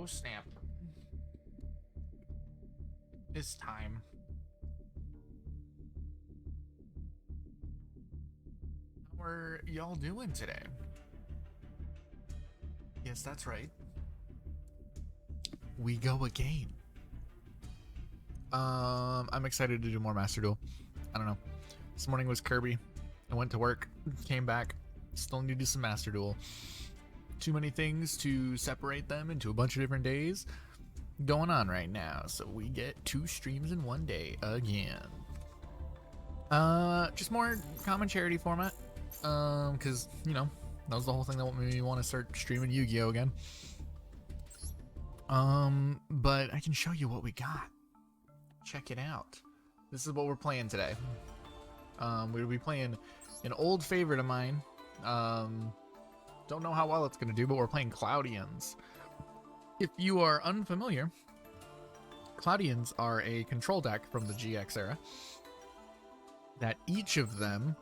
Oh snap. It's time. How are y'all doing today? Yes, that's right. We go again. I'm excited to do more Master Duel. I don't know. This morning was Kirby. I went to work, came back, still need to do some Master Duel. Too many things to separate them into a bunch of different days going on right now, so we get 2 streams in one day again. Just more common charity format, because you know that was the whole thing that made me want to start streaming Yu-Gi-Oh again. But I can show you what we got. Check it out. This is what we're playing today. We'll be playing an old favorite of mine. Don't know how well it's gonna do, but we're playing Cloudians. If you are unfamiliar, Cloudians are a control deck from the GX era that each of them,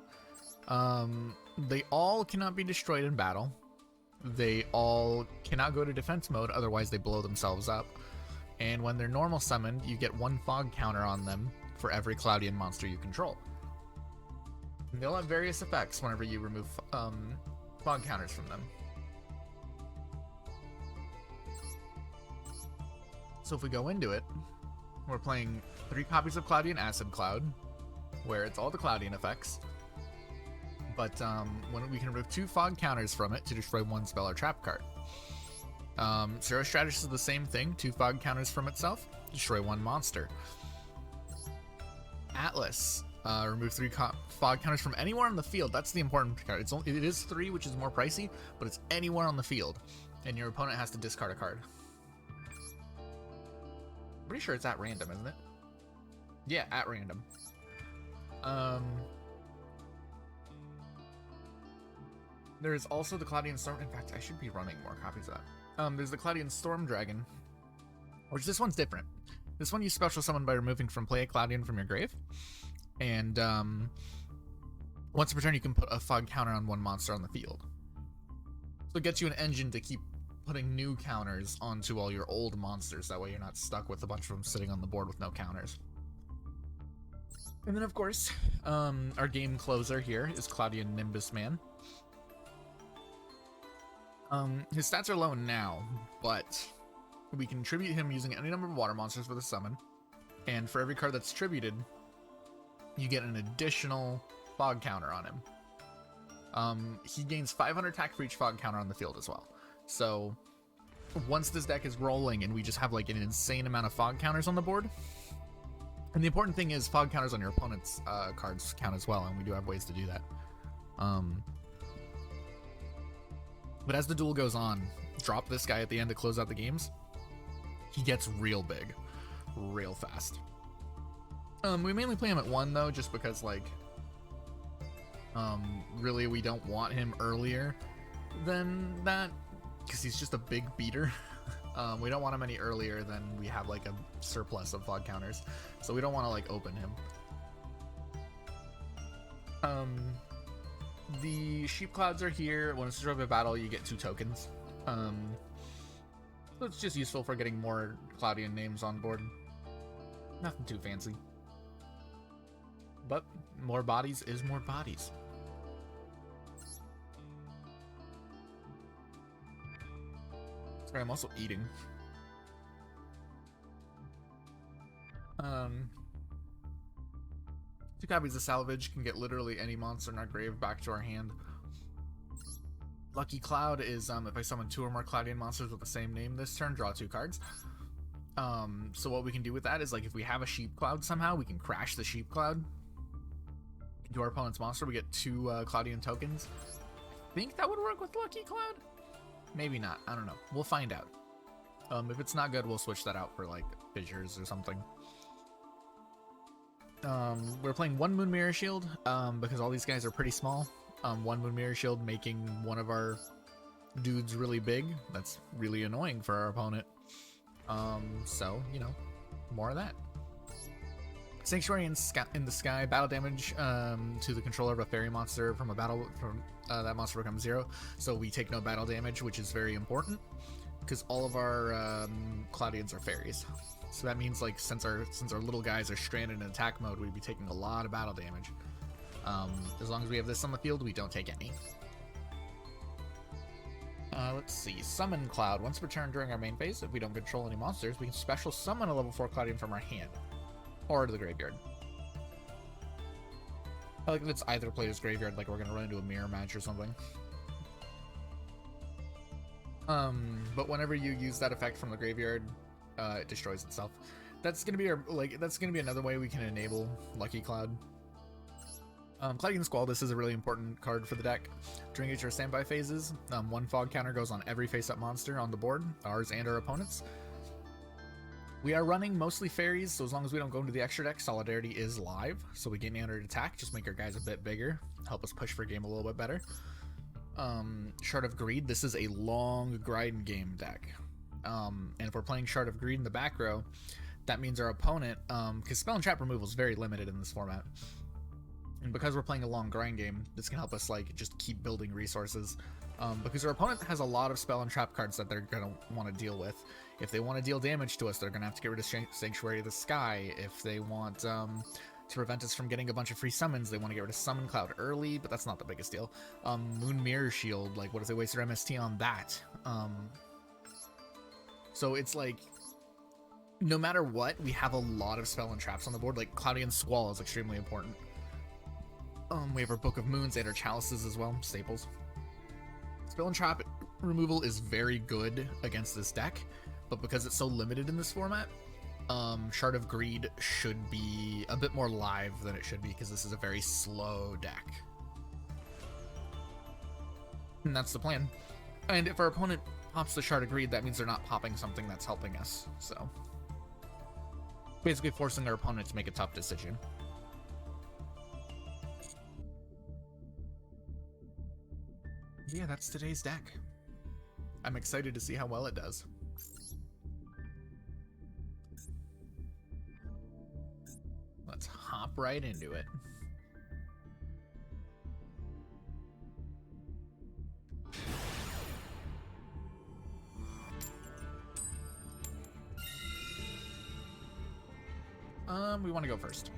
they all cannot be destroyed in battle. They all cannot go to defense mode, otherwise they blow themselves up. And when they're normal summoned, you get 1 fog counter on them for every Cloudian monster you control. And they'll have various effects whenever you remove fog counters from them. So if we go into it, we're playing 3 copies of Cloudian Acid Cloud, where it's all the Cloudian effects. But when we can remove 2 fog counters from it to destroy 1 spell or trap card. Zero Strategist is the same thing, 2 fog counters from itself, destroy 1 monster. Atlas, remove 3 fog counters from anywhere on the field. That's the important card. It is 3, which is more pricey, but it's anywhere on the field, and your opponent has to discard a card. I'm pretty sure it's at random, isn't it? Yeah, at random. There's also the Cloudian Storm. In fact, I should be running more copies of that. There's the Cloudian Storm Dragon, which this one's different. This one you special summon by removing from play a Cloudian from your grave. And once per turn, you can put a fog counter on 1 monster on the field. So it gets you an engine to keep putting new counters onto all your old monsters. That way you're not stuck with a bunch of them sitting on the board with no counters. And then, of course, our game closer here is Cloudian Nimbus Man. His stats are low now, but we can tribute him using any number of water monsters with a summon. And for every card that's tributed, you get an additional fog counter on him. He gains 500 attack for each fog counter on the field as well. So once this deck is rolling and we just have like an insane amount of fog counters on the board, and the important thing is fog counters on your opponent's cards count as well, and we do have ways to do that. But as the duel goes on, drop this guy at the end to close out the games. He gets real big, real fast. We mainly play him at 1 though, just because like, really we don't want him earlier than that, because he's just a big beater. We don't want him any earlier than we have like a surplus of fog counters, so we don't want to like open him. The sheep clouds are here. When it's destroyed by battle, you get 2 tokens. So it's just useful for getting more Cloudian names on board. Nothing too fancy. But more bodies is more bodies. Sorry, I'm also eating. 2 copies of Salvage can get literally any monster in our grave back to our hand. Lucky Cloud is if I summon 2 or more Cloudian monsters with the same name this turn, draw 2 cards. So what we can do with that is, like, if we have a Sheep Cloud somehow, we can crash the Sheep Cloud into our opponent's monster. We get 2 Cloudian tokens. I think that would work with Lucky Cloud? Maybe not. I don't know. We'll find out. If it's not good, we'll switch that out for, like, Fissures or something. We're playing 1 Moon Mirror Shield, because all these guys are pretty small. 1 Moon Mirror Shield making one of our dudes really big. That's really annoying for our opponent. So, you know, more of that. Sanctuary in the Sky, battle damage to the controller of a fairy monster from a battle, that monster becomes 0. So we take no battle damage, which is very important. because all of our Cloudians are fairies. So that means, like, since our little guys are stranded in attack mode, we'd be taking a lot of battle damage. As long as we have this on the field, we don't take any. Let's see. Summon Cloud. Once per turn during our main phase, if we don't control any monsters, we can special summon a level 4 Cloudian from our hand or to the graveyard. I like if it's either player's graveyard, like we're gonna run into a mirror match or something. But whenever you use that effect from the graveyard, it destroys itself. That's gonna be that's gonna be another way we can enable Lucky Cloud. Cloudian Squall, this is a really important card for the deck. During each of our standby phases, one fog counter goes on every face-up monster on the board, ours and our opponents. We are running mostly fairies, so as long as we don't go into the extra deck, Solidarity is live, so we get an attack, just make our guys a bit bigger, help us push for game a little bit better. Shard of Greed, this is a long grind game deck. And if we're playing Shard of Greed in the back row, that means our opponent, because spell and trap removal is very limited in this format, and because we're playing a long grind game, this can help us like just keep building resources. Because our opponent has a lot of spell and trap cards that they're gonna want to deal with. If they want to deal damage to us, they're gonna have to get rid of Sanctuary of the Sky. If they want to prevent us from getting a bunch of free summons, they want to get rid of Summon Cloud early, but that's not the biggest deal. Moon Mirror Shield, like what if they waste their MST on that? So it's like, no matter what, we have a lot of spell and traps on the board. Like Cloudian Squall is extremely important. We have our Book of Moons and our Chalices as well, staples. Spell and trap removal is very good against this deck, but because it's so limited in this format, Shard of Greed should be a bit more live than it should be, because this is a very slow deck. And that's the plan. And if our opponent pops the Shard of Greed, that means they're not popping something that's helping us, so basically forcing our opponent to make a tough decision. Yeah, that's today's deck. I'm excited to see how well it does. Let's hop right into it. We want to go first.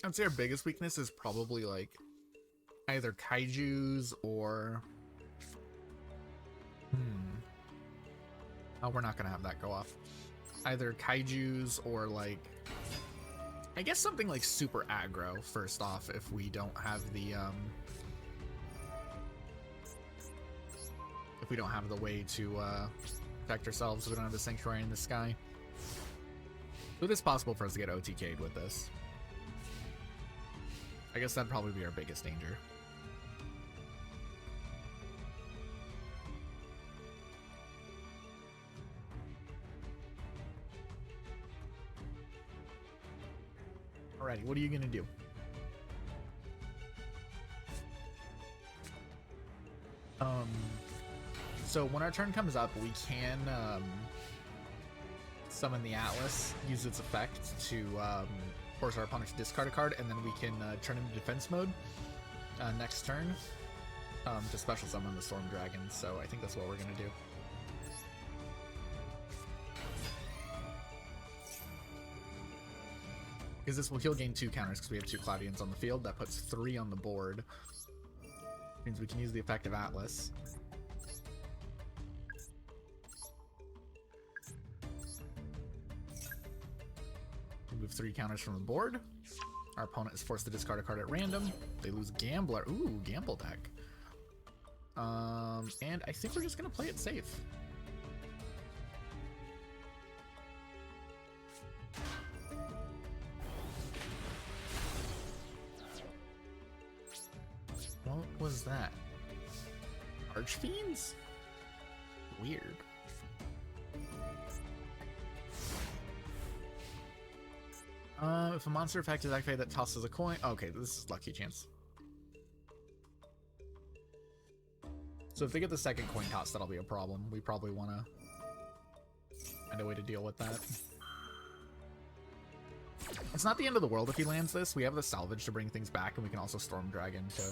I'd say our biggest weakness is probably like either kaijus or oh, we're not gonna have that go off. Either kaijus or like, I guess something like super aggro first off, if we don't have the way to protect ourselves, we don't have the Sanctuary in the Sky. So it is possible for us to get OTK'd with this. I guess that'd probably be our biggest danger. Alrighty, what are you gonna do? So when our turn comes up, we can summon the Atlas, use its effect to force our opponent to discard a card, and then we can turn into defense mode next turn to special summon the Storm Dragon. So I think that's what we're gonna do. Because this will heal gain 2 counters because we have 2 Cloudians on the field. That puts 3 on the board. Means we can use the effect of Atlas. Remove 3 counters from the board. Our opponent is forced to discard a card at random. They lose Gambler. Ooh, Gamble deck. And I think we're just gonna play it safe. What was that? Archfiends? Weird. If a monster effect is activated that tosses a coin. Okay, this is lucky chance. So if they get the second coin toss, that'll be a problem. We probably want to find a way to deal with that. It's not the end of the world if he lands this. We have the salvage to bring things back, and we can also Storm Dragon to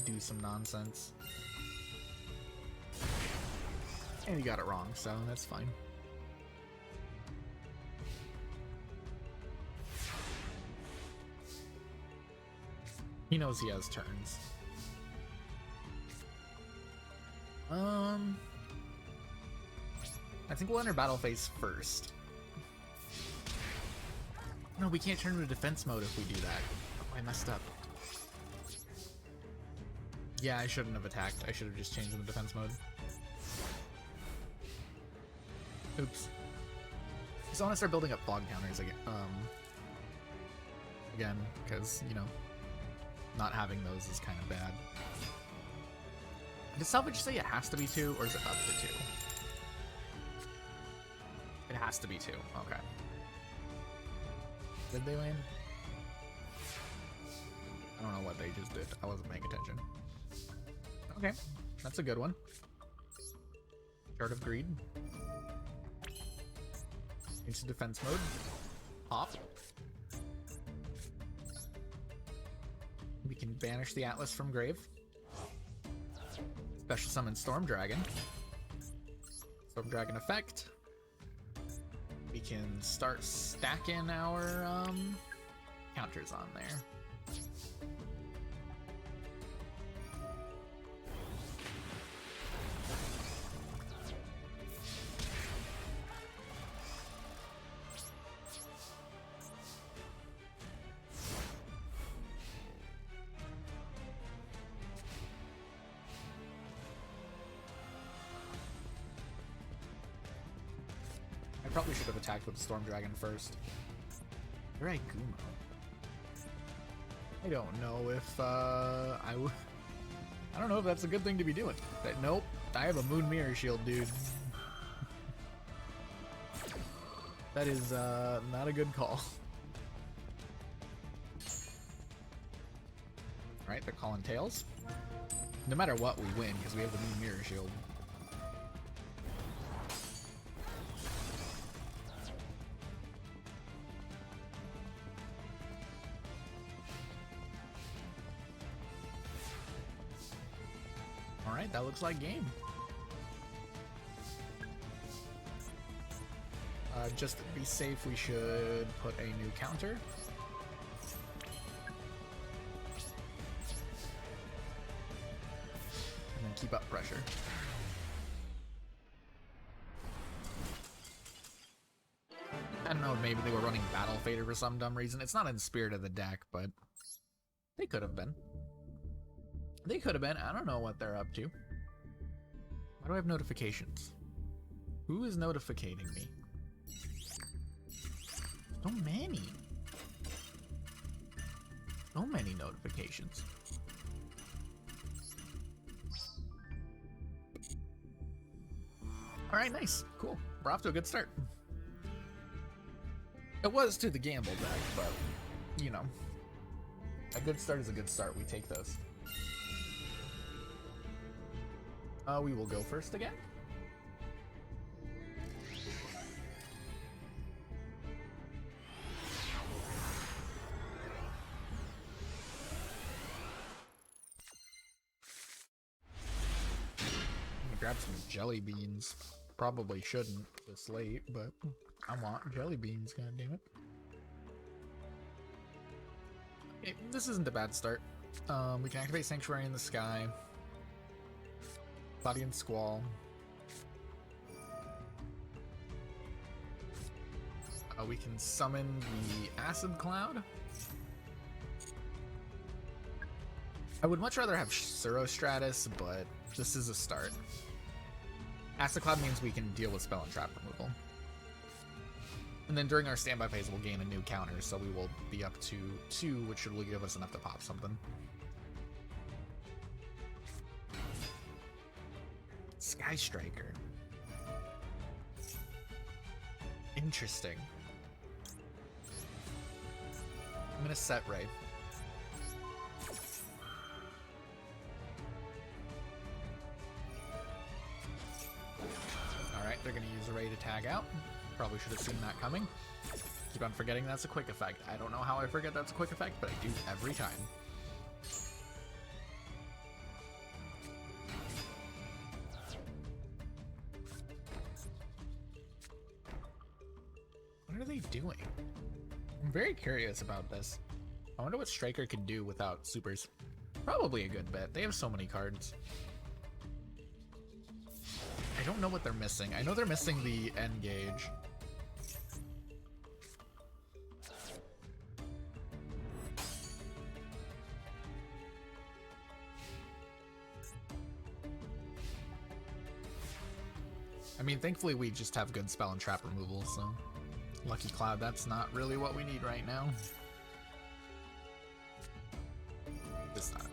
do some nonsense. And he got it wrong, so that's fine. He knows he has turns. I think we'll enter battle phase first. No, we can't turn into defense mode if we do that. Oh, I messed up. Yeah, I shouldn't have attacked. I should have just changed into defense mode. Oops. So I want to start building up fog counters again. Again, because, you know, not having those is kind of bad. Did salvage say it has to be 2, or is it up to 2? It has to be 2. Okay. Did they land? I don't know what they just did. I wasn't paying attention. Okay, that's a good one. Shard of Greed. Into defense mode. Pop. We can banish the Atlas from grave. Special summon Storm Dragon. Storm Dragon effect. We can start stacking our counters on there. I probably should have attacked with the Storm Dragon first. You're right, Gumo. I don't know if I don't know if that's a good thing to be doing. But nope, I have a Moon Mirror Shield, dude. That is not a good call. Alright, they're calling tails. No matter what, we win because we have the Moon Mirror Shield. Alright, that looks like game. Just to be safe, we should put a new counter. And then keep up pressure. I don't know, maybe they were running Battle Fader for some dumb reason. It's not in spirit of the deck, but they could have been. They could have been. I don't know what they're up to. Why do I have notifications? Who is notificating me? So many. So many notifications. Alright, nice. Cool. We're off to a good start. It was to the gamble deck, but, you know. A good start is a good start. We take those. We will go first again. I'm gonna grab some jelly beans. Probably shouldn't this late, but I want jelly beans, goddammit. Okay, this isn't a bad start. We can activate Sanctuary in the Sky. Cloudian Squall. We can summon the Acid Cloud. I would much rather have Surostratus, but this is a start. Acid Cloud means we can deal with spell and trap removal. And then during our standby phase, we'll gain a new counter, so we will be up to 2, which will give us enough to pop something. Sky Striker. Interesting. I'm gonna set Ray. drag out. Probably should have seen that coming. Keep on forgetting that's a quick effect. I don't know how I forget that's a quick effect, but I do every time. What are they doing? I'm very curious about this. I wonder what Striker can do without supers. Probably a good bit. They have so many cards. I don't know what they're missing. I know they're missing the end gauge. I mean, thankfully we just have good spell and trap removal, so Lucky Cloud, that's not really what we need right now. It's not.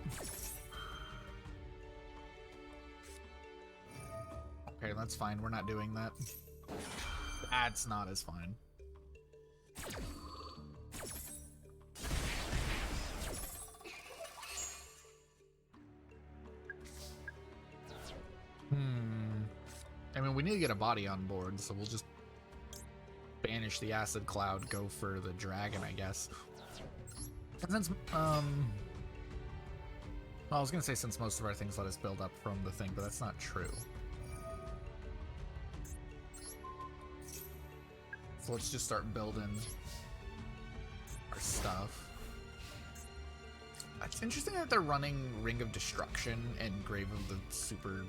Okay, that's fine. We're not doing that. That's not as fine. I mean, we need to get a body on board, so we'll just banish the Acid Cloud, go for the dragon, I guess. And since, well, I was gonna say since most of our things let us build up from the thing, but that's not true. So let's just start building our stuff. It's interesting that they're running Ring of Destruction and Grave of the Super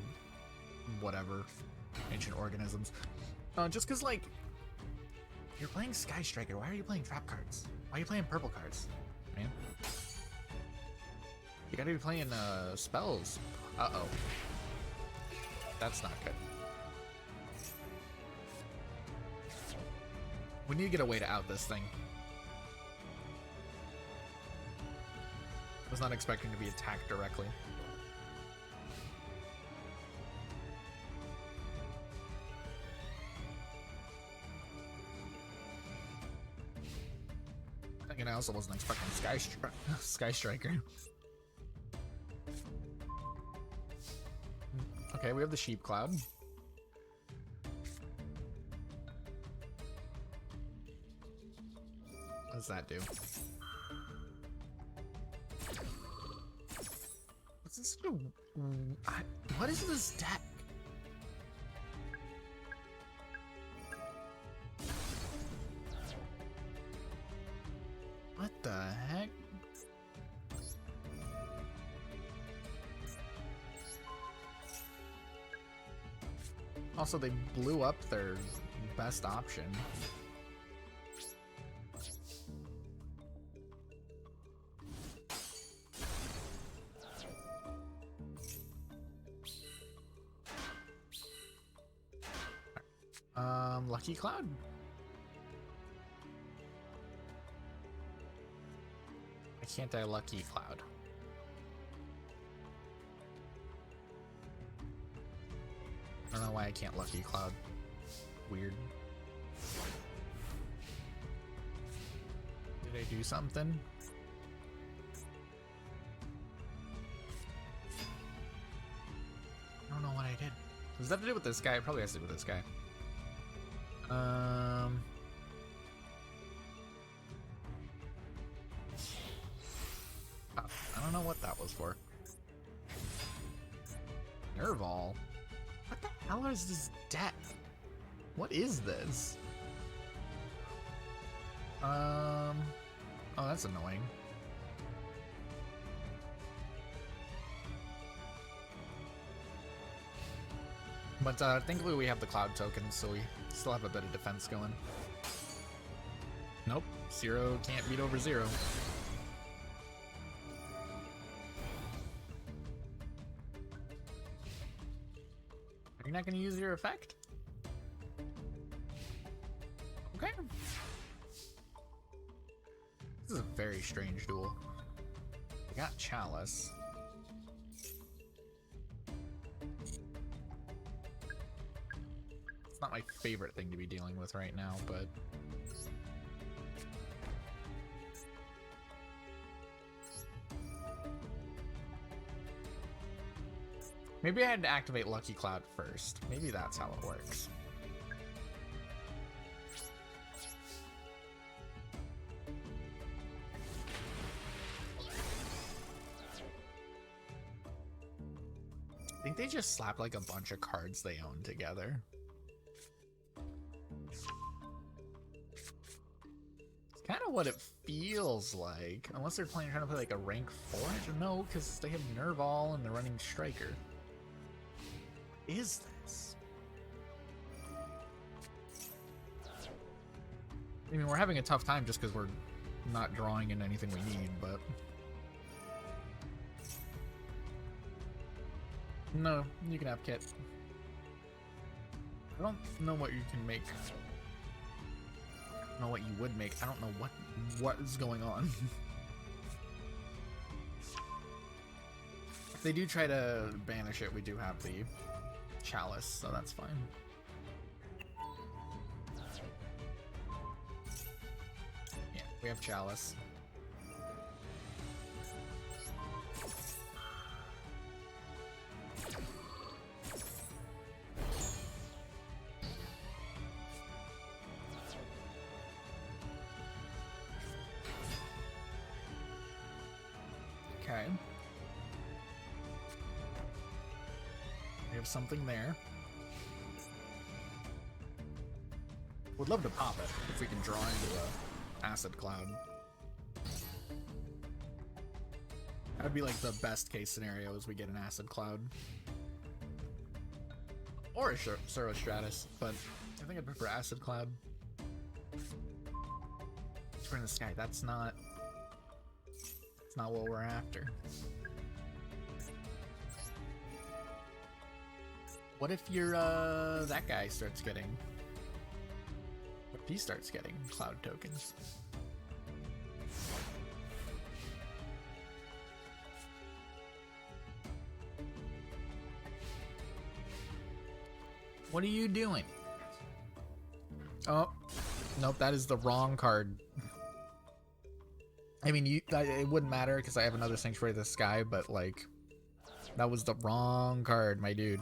whatever ancient organisms. Just because, like, you're playing Sky Striker, why are you playing trap cards? Why are you playing purple cards, man? You gotta be playing spells. Uh-oh. That's not good. We need to get a way to out this thing. I was not expecting to be attacked directly. And I also wasn't expecting Sky Striker. Okay, we have the Sheep Cloud. What does that do? What's this do? What is this deck? What the heck? Also, they blew up their best option. Lucky Cloud. Why can't I Lucky Cloud? I don't know why I can't Lucky Cloud. Weird. Did I do something? I don't know what I did. Does that have to do with this guy? It probably has to do with this guy. I don't know what that was for. Nerval? What the hell is this deck? What is this? Oh, that's annoying. But thankfully we have the Cloud tokens, so we still have a bit of defense going. Nope, 0 can't beat over 0. Are you not going to use your effect? Okay. This is a very strange duel. We got Chalice. It's not my favorite thing to be dealing with right now, but maybe I had to activate Lucky Cloud first. Maybe that's how it works. think they just slapped like a bunch of cards they own together. It's kind of what it feels like. Unless they're trying to play like a rank 4. No, because they have Nervall and they're running Striker. What is this? I mean, we're having a tough time just because we're not drawing in anything we need, but... No, you can have Kit. I don't know what you can make. I don't know what you would make. I don't know what is going on. If they do try to banish it, we do have the Chalice, so that's fine. Yeah, we have Chalice. Okay. We have something there. Would love to pop it if we can draw into a Acid Cloud. That'd be like the best case scenario is we get an Acid Cloud. Or a Suro Stratus, but I think I'd prefer Acid Cloud. Turn the sky, that's not what we're after. What if you're that guy starts getting, what if he starts getting cloud tokens? What are you doing? Oh, nope, that is the wrong card. I mean, it wouldn't matter because I have another Sanctuary of the Sky, but like, that was the wrong card, my dude.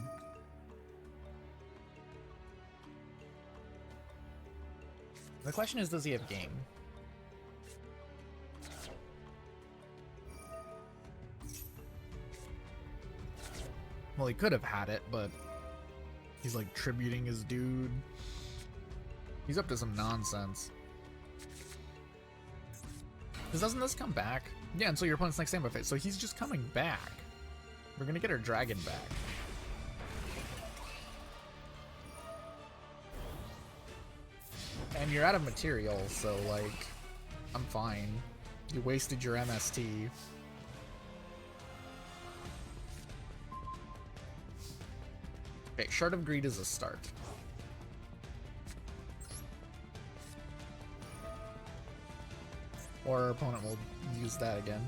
The question is, does he have game? Well, he could have had it, but he's like tributing his dude. He's up to some nonsense. Because doesn't this come back? Yeah, until your opponent's next standby phase. So he's just coming back. We're gonna get our dragon back. And you're out of material, so like, I'm fine. You wasted your MST. Okay, Shard of Greed is a start. Or our opponent will use that again.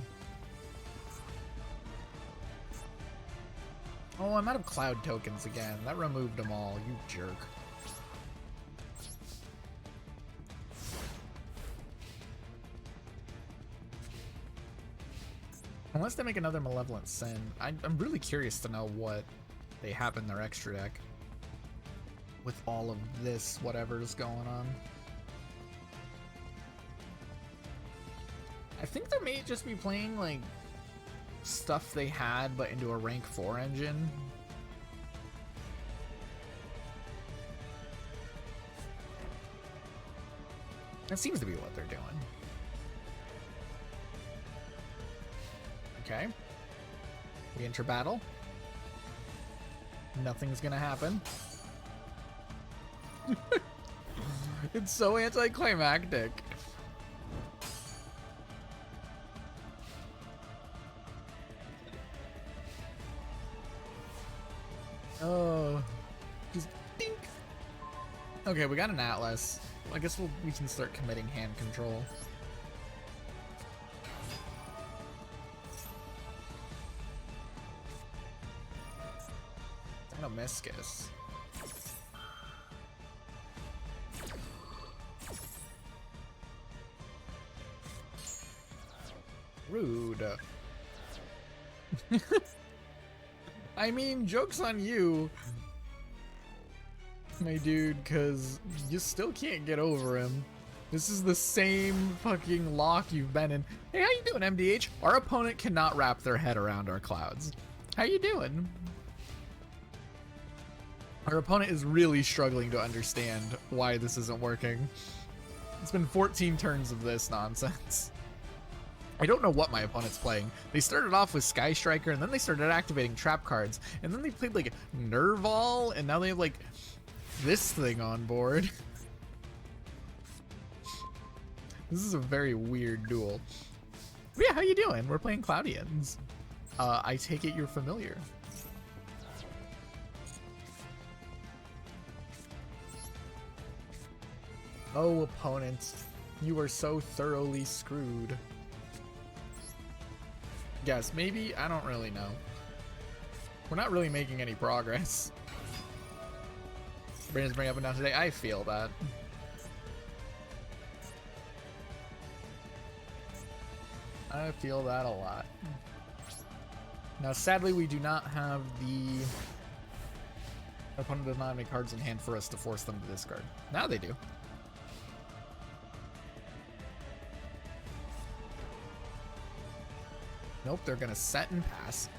Oh, I'm out of cloud tokens again. That removed them all, you jerk. Unless they make another Malevolent Sin. I'm really curious to know what they have in their extra deck. With all of this, whatever's going on. I think they may just be playing, like, stuff they had, but into a rank 4 engine. That seems to be what they're doing. Okay. We enter battle. Nothing's gonna happen. It's so anticlimactic. Oh, just dink. Okay, we got an Atlas. I guess we can start committing hand control. Miscus. Rude. I mean, joke's on you, my dude, because you still can't get over him. This is the same fucking lock you've been in. Hey, how you doing, MDH? Our opponent cannot wrap their head around our clouds. How you doing? Our opponent is really struggling to understand why this isn't working. It's been 14 turns of this nonsense. I don't know what my opponent's playing. They started off with Sky Striker, and then they started activating trap cards, and then they played like Nerval, and now they have like this thing on board. This is a very weird duel. But yeah, how you doing? We're playing Cloudians. I take it you're familiar. Oh, opponent, you are so thoroughly screwed. Guess, maybe? I don't really know. We're not really making any progress. Brandon's bringing up and down today. I feel that. I feel that a lot. Now, sadly, we do not have the... Our opponent does not have any cards in hand for us to force them to discard. Now they do. Nope, they're gonna set and pass.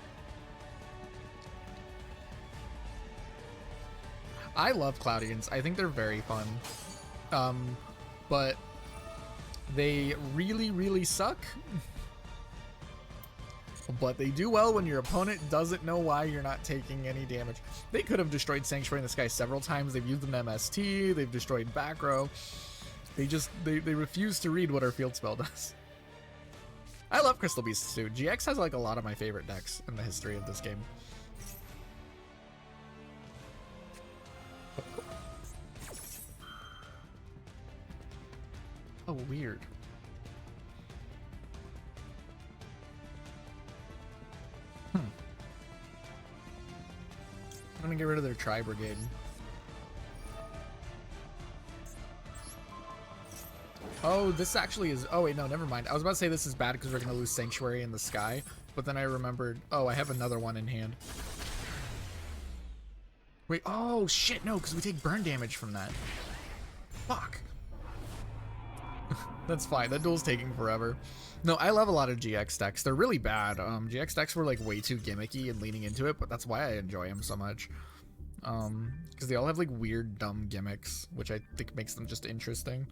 I love Cloudians. I think they're very fun. But they really, really suck. But they do well when your opponent doesn't know why you're not taking any damage. They could have destroyed Sanctuary in the Sky several times. They've used an MST. They've destroyed back row. They refuse to read what our field spell does. I love Crystal Beasts too. GX has like a lot of my favorite decks in the history of this game. Oh, weird. I'm gonna get rid of their Tri Brigade. Oh, this actually is... Oh, wait, no, never mind. I was about to say this is bad because we're going to lose Sanctuary in the Sky, but then I remembered... Oh, I have another one in hand. Wait, oh, shit, no, because we take burn damage from that. Fuck. That's fine. That duel's taking forever. No, I love a lot of GX decks. They're really bad. GX decks were, like, way too gimmicky and leaning into it, but that's why I enjoy them so much. Because they all have, like, weird, dumb gimmicks, which I think makes them just interesting.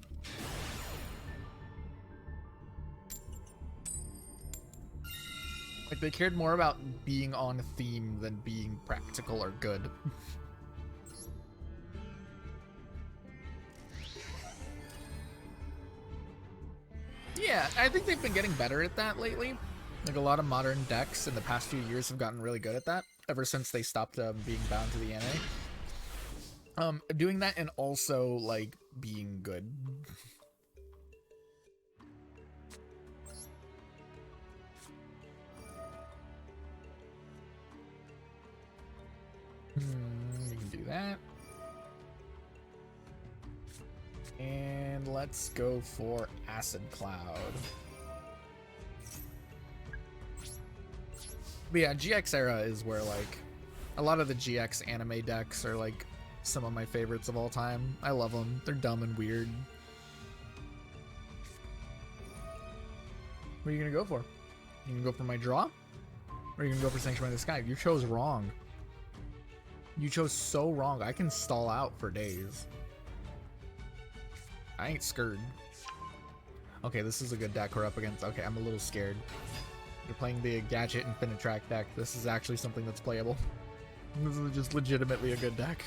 Like, they cared more about being on theme than being practical or good. Yeah, I think they've been getting better at that lately. Like, a lot of modern decks in the past few years have gotten really good at that, ever since they stopped being bound to the NA. Doing that and also, like, being good. You can do that. And let's go for Acid Cloud. But yeah, GX era is where, like, a lot of the GX anime decks are, like, some of my favorites of all time. I love them. They're dumb and weird. What are you gonna go for? You can go for my draw? Or are you gonna go for Sanctuary in the Sky? You chose wrong. You chose so wrong. I can stall out for days. I ain't scared. Okay, this is a good deck we're up against. Okay, I'm a little scared. You're playing the Gadget Infinitrack deck. This is actually something that's playable. This is just legitimately a good deck.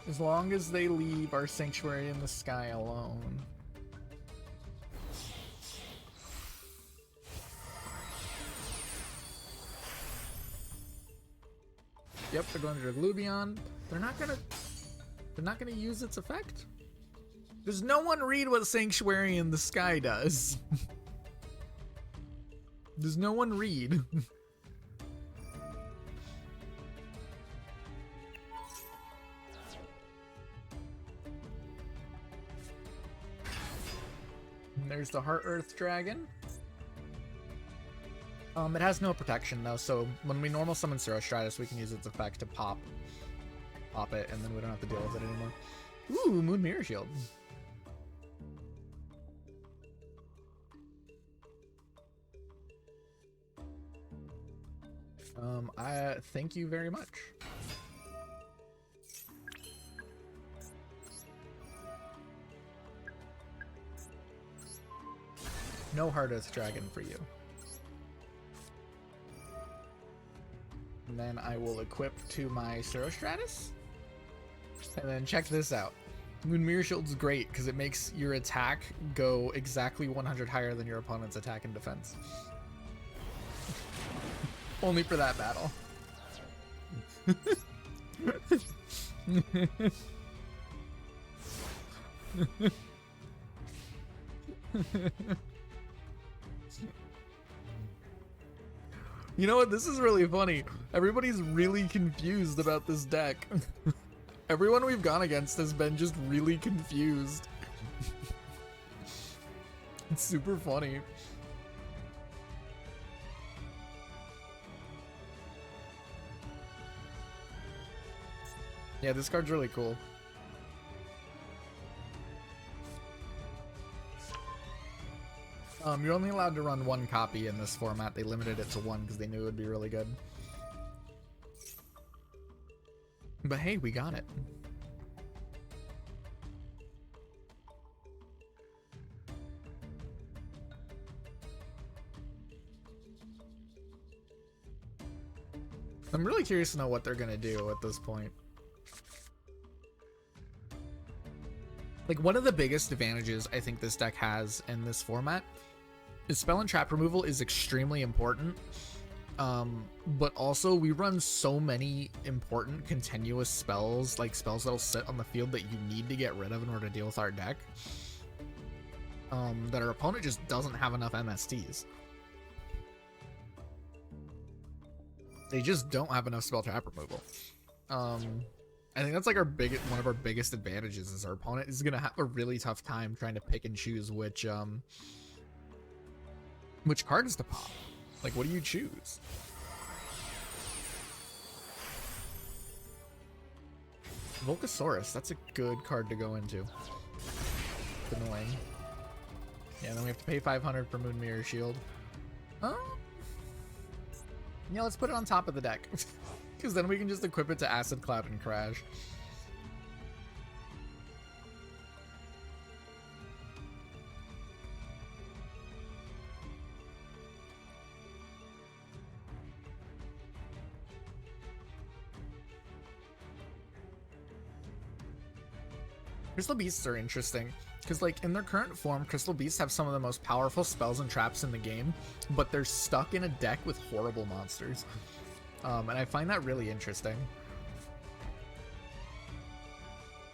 As long as they leave our Sanctuary in the Sky alone. Yep, they're going to Glubion. They're not gonna use its effect. Does no one read what Sanctuary in the Sky does? Does no one read? There's the Heart Earth Dragon. It has no protection though, so when we normal summon Stratus, we can use its effect to pop it, and then we don't have to deal with it anymore. Ooh, Moon Mirror Shield. I thank you very much. No Hardest Dragon for you. And then I will equip to my Stratus. And then check this out. Moon Mirror Shield's great because it makes your attack go exactly 100 higher than your opponent's attack and defense. Only for that battle. You know what? This is really funny. Everybody's really confused about this deck. Everyone we've gone against has been just really confused. It's super funny. Yeah, this card's really cool. You're only allowed to run one copy in this format. They limited it to one because they knew it would be really good. But hey, we got it. I'm really curious to know what they're gonna do at this point. Like, one of the biggest advantages I think this deck has in this format is spell and trap removal is extremely important. But also we run so many important continuous spells, like spells that'll sit on the field that you need to get rid of in order to deal with our deck, that our opponent just doesn't have enough MSTs. They just don't have enough spell trap removal. I think that's like one of our biggest advantages is our opponent is gonna have a really tough time trying to pick and choose which cards to pop. Like, what do you choose? Volcasaurus, that's a good card to go into. It's annoying. Yeah, then we have to pay 500 for Moon Mirror Shield. Yeah, let's put it on top of the deck. Because then we can just equip it to Acid Cloud and Crash. Crystal Beasts are interesting, because like in their current form, Crystal Beasts have some of the most powerful spells and traps in the game, but they're stuck in a deck with horrible monsters. And I find that really interesting.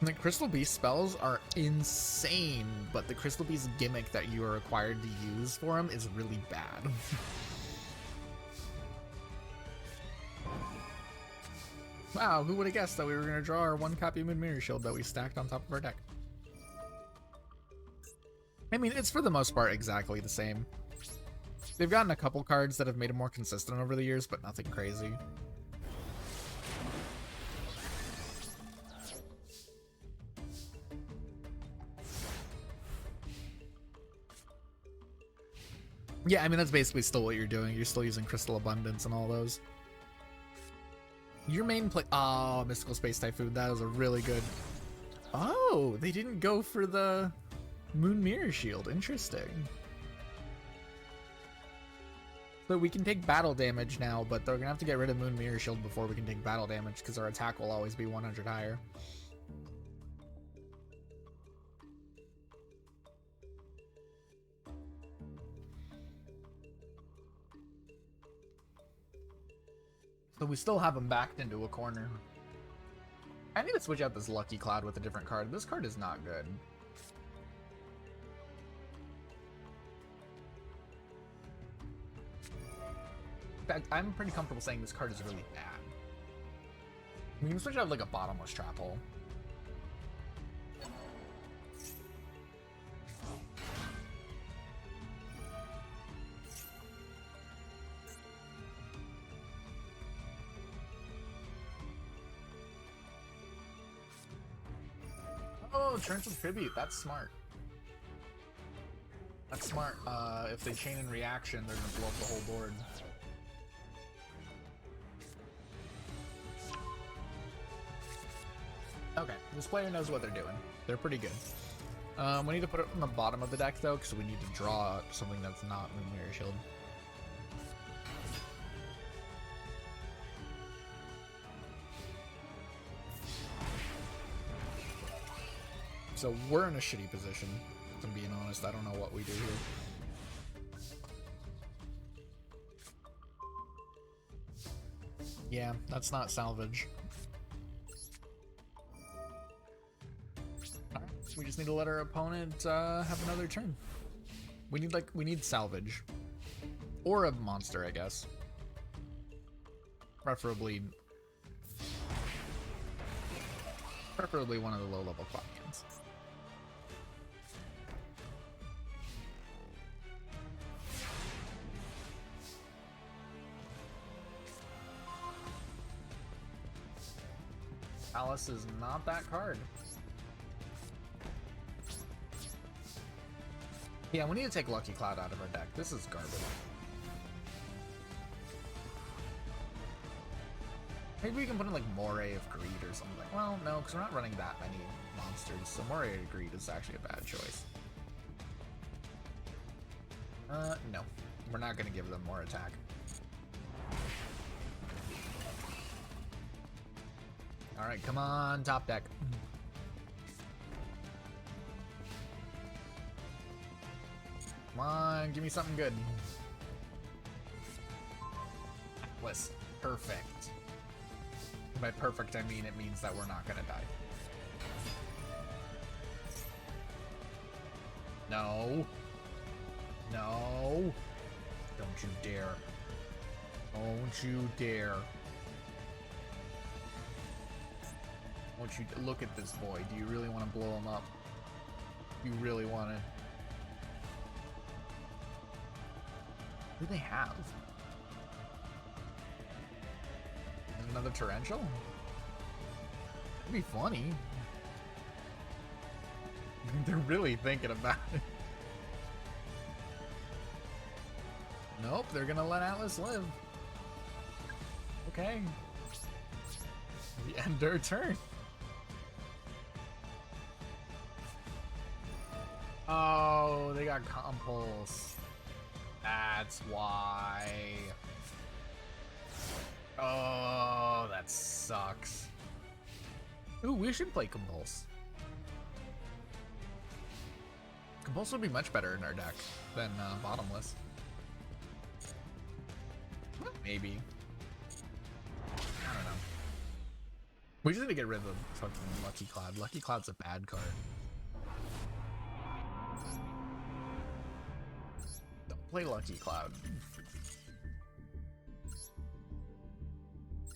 The Crystal Beast spells are insane, but the Crystal Beast gimmick that you are required to use for them is really bad. Wow, who would have guessed that we were going to draw our one copy Moon Mirror Shield that we stacked on top of our deck? I mean, it's for the most part exactly the same. They've gotten a couple cards that have made it more consistent over the years, but nothing crazy. Yeah, I mean, that's basically still what you're doing. You're still using Crystal Abundance and all those. Your main play... Oh, Mystical Space Typhoon. That was a really good... Oh, they didn't go for the Moon Mirror Shield. Interesting. So we can take battle damage now, but they're going to have to get rid of Moon Mirror Shield before we can take battle damage, because our attack will always be 100 higher. So we still have him backed into a corner. I need to switch out this Lucky Cloud with a different card. This card is not good. In fact, I'm pretty comfortable saying this card is really bad. We can switch out like a Bottomless Trap Hole. Oh, Torrential Tribute. That's smart. That's smart. If they chain in reaction, they're gonna blow up the whole board. Okay, this player knows what they're doing. They're pretty good. We need to put it on the bottom of the deck, though, because we need to draw something that's not Luminary Shield. So we're in a shitty position, if I'm being honest. I don't know what we do here. Yeah, that's not salvage. Alright, so we just need to let our opponent have another turn. We need salvage. Or a monster, I guess. Preferably one of the low-level Cloudians. Alice is not that card. Yeah, we need to take Lucky Cloud out of our deck. This is garbage. Maybe we can put in like Moray of Greed or something. Well, no, because we're not running that many monsters, so Moray of Greed is actually a bad choice. No. We're not going to give them more attack. Alright, come on, top deck. Come on, give me something good. Atlas, perfect. By perfect, I mean it means that we're not gonna die. No. No. Don't you dare. Don't you dare. Won't you look at this boy? Do you really want to blow him up? You really want to? What do they have? Another torrential? That'd be funny. They're really thinking about it. Nope, they're gonna let Atlas live. Okay. We end our turn. Oh, they got Compulse. That's why. Oh, that sucks. Ooh, we should play Compulse. Compulse would be much better in our deck than Bottomless. Maybe. I don't know. We just need to get rid of fucking Lucky Cloud. Lucky Cloud's a bad card. Don't play Lucky Cloud.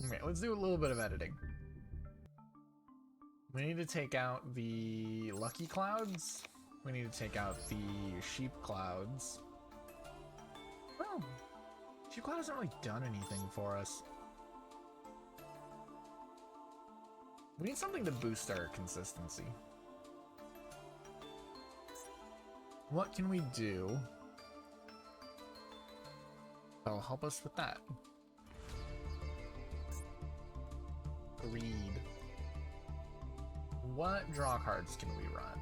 Okay, let's do a little bit of editing. We need to take out the Lucky Clouds. We need to take out the Sheep Clouds. Oh, Sheep Cloud hasn't really done anything for us. We need something to boost our consistency. What can we do that'll help us with that? Greed. What draw cards can we run?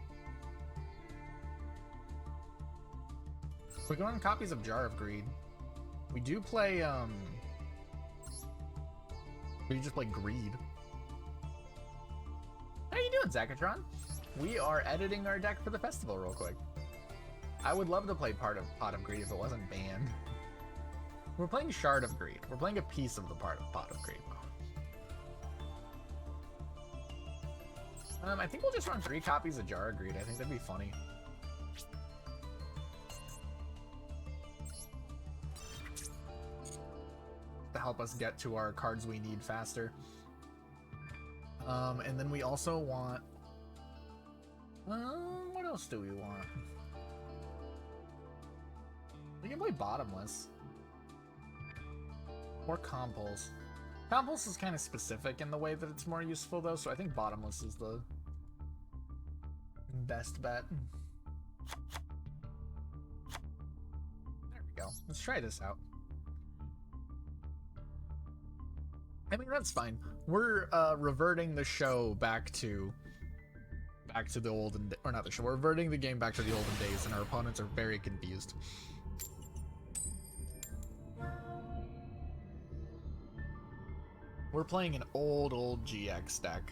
We can run copies of Jar of Greed. We do play, we just play Greed. How you doing, Zacatron? We are editing our deck for the festival real quick. I would love to play Pot of Greed if it wasn't banned. We're playing Shard of Greed. We're playing a piece of the Pot of Greed. I think we'll just run 3 copies of Jar of Greed. I think that'd be funny. To help us get to our cards we need faster. And then we also want... what else do we want? We can play Bottomless. Or Compulse. Compulse is kind of specific in the way that it's more useful, though, so I think Bottomless is the best bet. There we go. Let's try this out. I mean, that's fine. We're reverting the show back to the olden, or not the show. We're reverting the game back to the olden days, and our opponents are very confused. We're playing an old GX deck.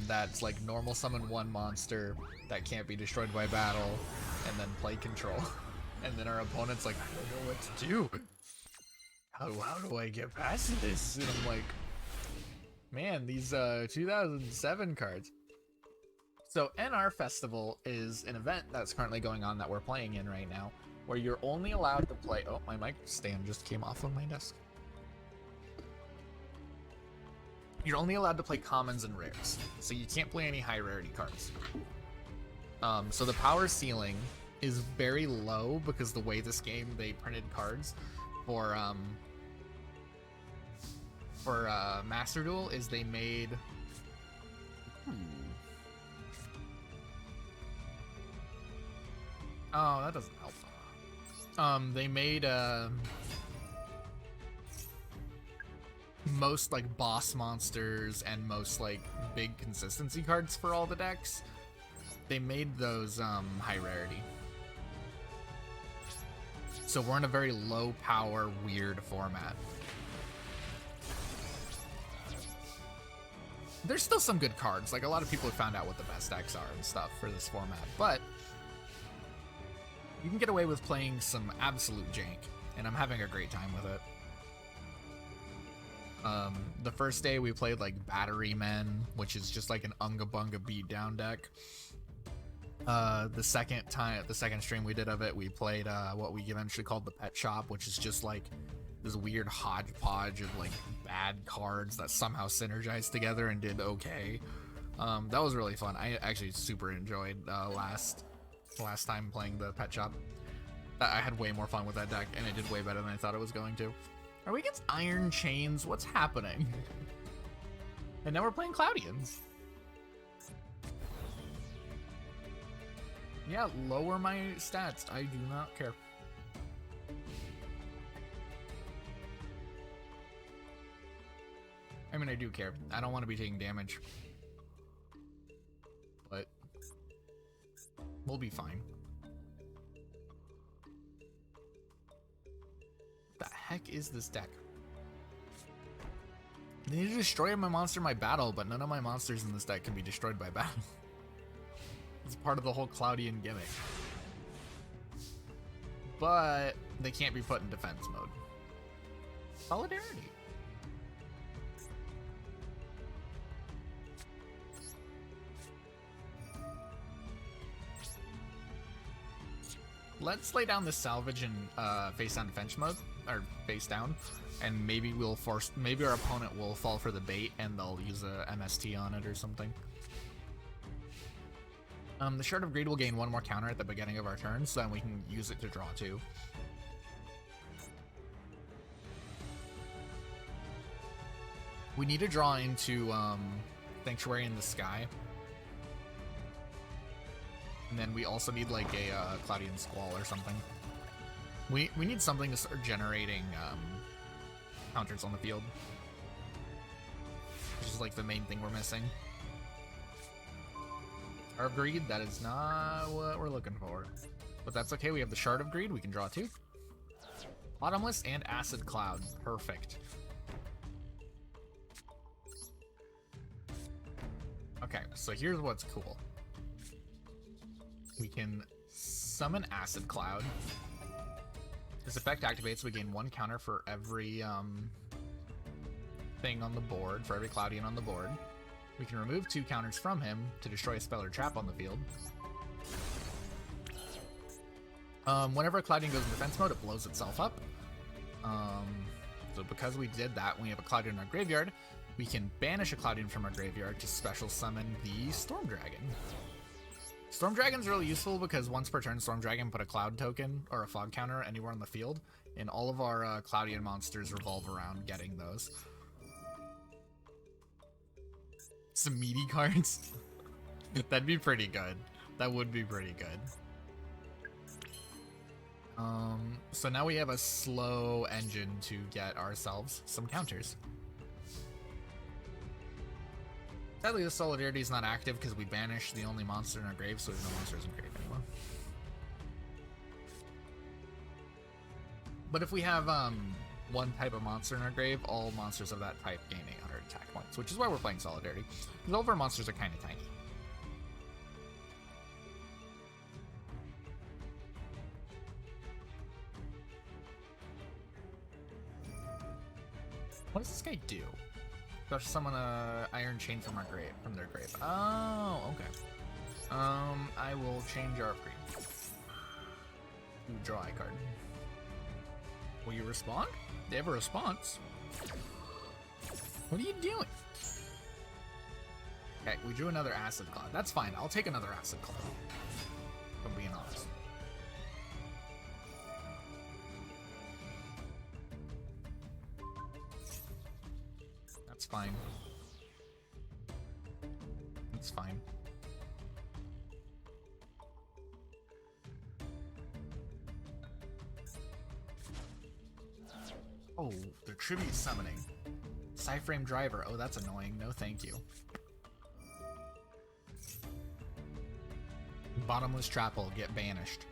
That's like normal summon one monster that can't be destroyed by battle, and then play control. And then our opponent's like, I don't know what to do. How do I get past this? And I'm like, man, these 2007 cards. So NR Festival is an event that's currently going on that we're playing in right now, where you're only allowed to play. Oh, my mic stand just came off of my desk. You're only allowed to play commons and rares, so you can't play any high rarity cards. So the power ceiling is very low because the way this game they printed cards for Master Duel is they made oh, that doesn't help. They made most like boss monsters and most like big consistency cards for all the decks. They made those high rarity. So we're in a very low power, weird format. There's still some good cards. Like a lot of people have found out what the best decks are and stuff for this format, but you can get away with playing some absolute jank, and I'm having a great time with it. The first day we played like Battery Men, which is just like an Unga Bunga beatdown deck. The second stream we did of it, we played what we eventually called the Pet Shop, which is just like this weird hodgepodge of like bad cards that somehow synergized together and did okay. That was really fun. I actually super enjoyed last time playing the Pet Shop. I had way more fun with that deck, and it did way better than I thought it was going to. Are we against Iron Chains? What's happening? And now we're playing Cloudians. Yeah, lower my stats. I do not care. I mean, I do care. I don't want to be taking damage. But we'll be fine. What the heck is this deck? They need to destroy my monster in my battle, but none of my monsters in this deck can be destroyed by battle. It's part of the whole Cloudian gimmick. But they can't be put in defense mode. Solidarity. Let's lay down the salvage in face down defense mode, or face down, and maybe maybe our opponent will fall for the bait and they'll use a MST on it or something. The Shard of Greed will gain one more counter at the beginning of our turn, so then we can use it to draw two. We need to draw into Sanctuary in the Sky. And then we also need like a Cloudian Squall or something. We need something to start generating counters on the field. Which is like the main thing we're missing. Shard of Greed, that is not what we're looking for. But that's okay, we have the Shard of Greed, we can draw two. Bottomless and Acid Cloud, perfect. Okay, so here's what's cool. We can summon Acid Cloud. This effect activates, we gain one counter for every thing on the board, for every Cloudian on the board. We can remove two counters from him to destroy a spell or trap on the field. Whenever a Cloudian goes in defense mode, it blows itself up. So because we did that, when we have a Cloudian in our graveyard, we can banish a Cloudian from our graveyard to special summon the Storm Dragon. Storm Dragon's really useful because once per turn, Storm Dragon put a Cloud token or a Fog counter anywhere on the field, and all of our Cloudian monsters revolve around getting those. Some meaty cards. That'd be pretty good. That would be pretty good. So now we have a slow engine to get ourselves some counters. Sadly, the Solidarity is not active because we banished the only monster in our grave, so there's no monsters in grave anymore. But if we have one type of monster in our grave, all monsters of that type gain 800 attack points, which is why we're playing Solidarity. Because all of our monsters are kind of tiny. What does this guy do? Special summon a Iron Chain from their grave. Oh, okay. I will change our upgrade. Ooh, draw a card. Will you respond? They have a response. What are you doing? Okay, we drew another Acid Cloud. That's fine. I'll take another Acid Cloud. If I'm being honest. That's fine. It's fine. Oh, they're tribute summoning. Psyframe Driver. Oh, that's annoying. No, thank you. Bottomless Trap will get banished.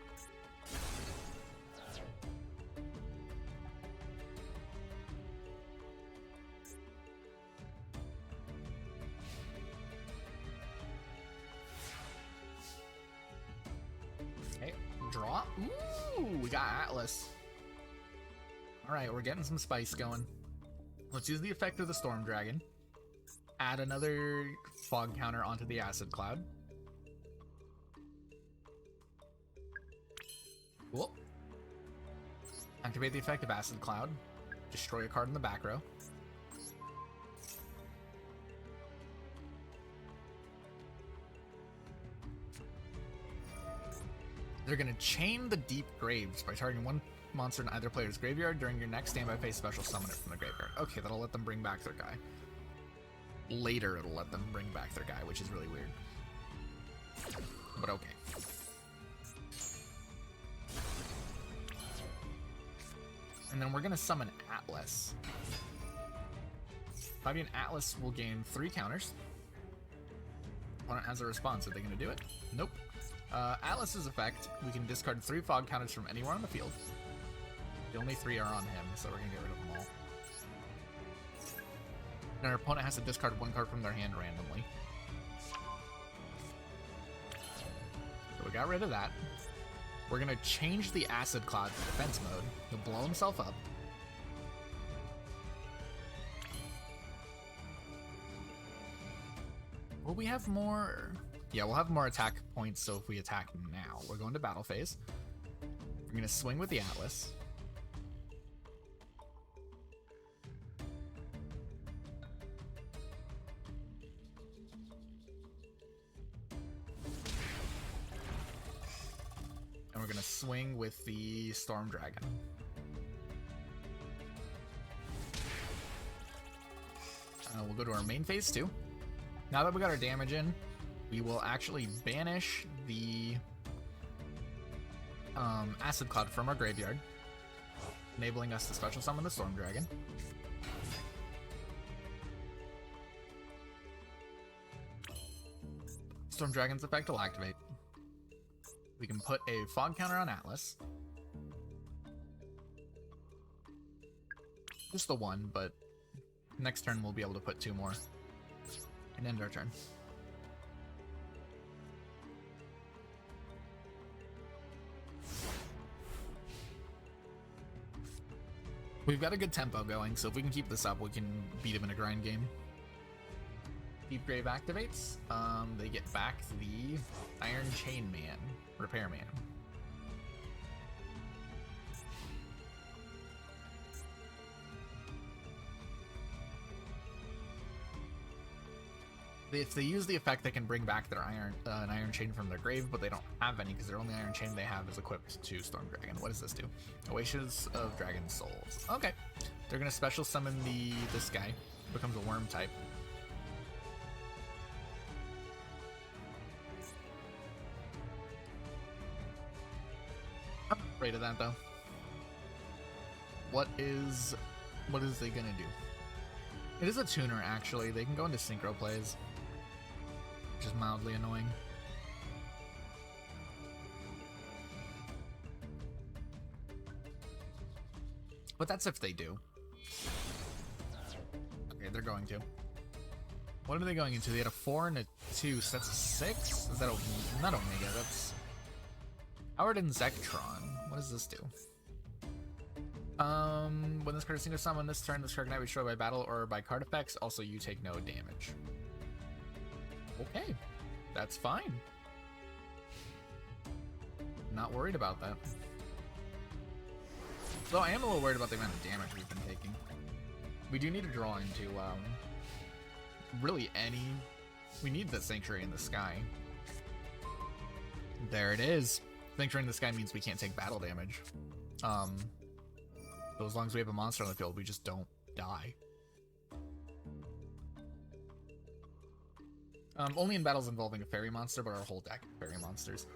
Okay, draw. Ooh, we got Atlas. Alright, we're getting some spice going. Let's use the effect of the Storm Dragon. Add another fog counter onto the Acid Cloud. Cool. Activate the effect of Acid Cloud. Destroy a card in the back row. They're going to chain the Deep Graves by targeting one monster in either player's graveyard. During your next standby phase, special summon it from the graveyard. Okay, that'll let them bring back their guy. Later, it'll let them bring back their guy, which is really weird. But okay. And then we're going to summon Atlas. Fabian Atlas will gain 3 counters. Opponent has a response. Are they going to do it? Nope. Atlas's effect, we can discard 3 fog counters from anywhere on the field. The only 3 are on him, so we're going to get rid of them all. And our opponent has to discard 1 card from their hand randomly. So we got rid of that. We're going to change the Acid Cloud to defense mode. He'll blow himself up. Will we have more? Yeah, we'll have more attack points, so if we attack now. We're going to battle phase. We're going to swing with the Atlas. And we're going to swing with the Storm Dragon. We'll go to our main phase too. Now that we got our damage in, we will actually banish the Acid Cloud from our graveyard, enabling us to special summon the Storm Dragon. Storm Dragon's effect will activate. We can put a fog counter on Atlas. Just the 1, but next turn we'll be able to put 2 more. And end our turn. We've got a good tempo going, so if we can keep this up, we can beat him in a grind game. Deep Grave activates. They get back the Iron Chain Man, Repairman. If they use the effect, they can bring back their an Iron Chain from their grave, but they don't have any because their only Iron Chain they have is equipped to Storm Dragon. What does this do? Oasis of Dragon Souls. Okay, they're gonna special summon this guy. Becomes a worm type. I'm afraid of that though. What is they gonna do? It is a tuner actually. They can go into synchro plays. which is mildly annoying. But that's if they do. Okay, they're going to. What are they going into? They had a 4 and a 2, so that's a 6? Is that not Omega? That's Howard and Zektron. What does this do? When this card is single summon this turn, this card cannot be destroyed by battle or by card effects. Also, you take no damage. Okay, that's fine. Not worried about that. Though I am a little worried about the amount of damage we've been taking. We do need to draw into, really any... We need the Sanctuary in the Sky. There it is. Sanctuary in the Sky means we can't take battle damage. So as long as we have a monster on the field, we just don't die. Only in battles involving a fairy monster, but our whole deck is fairy monsters.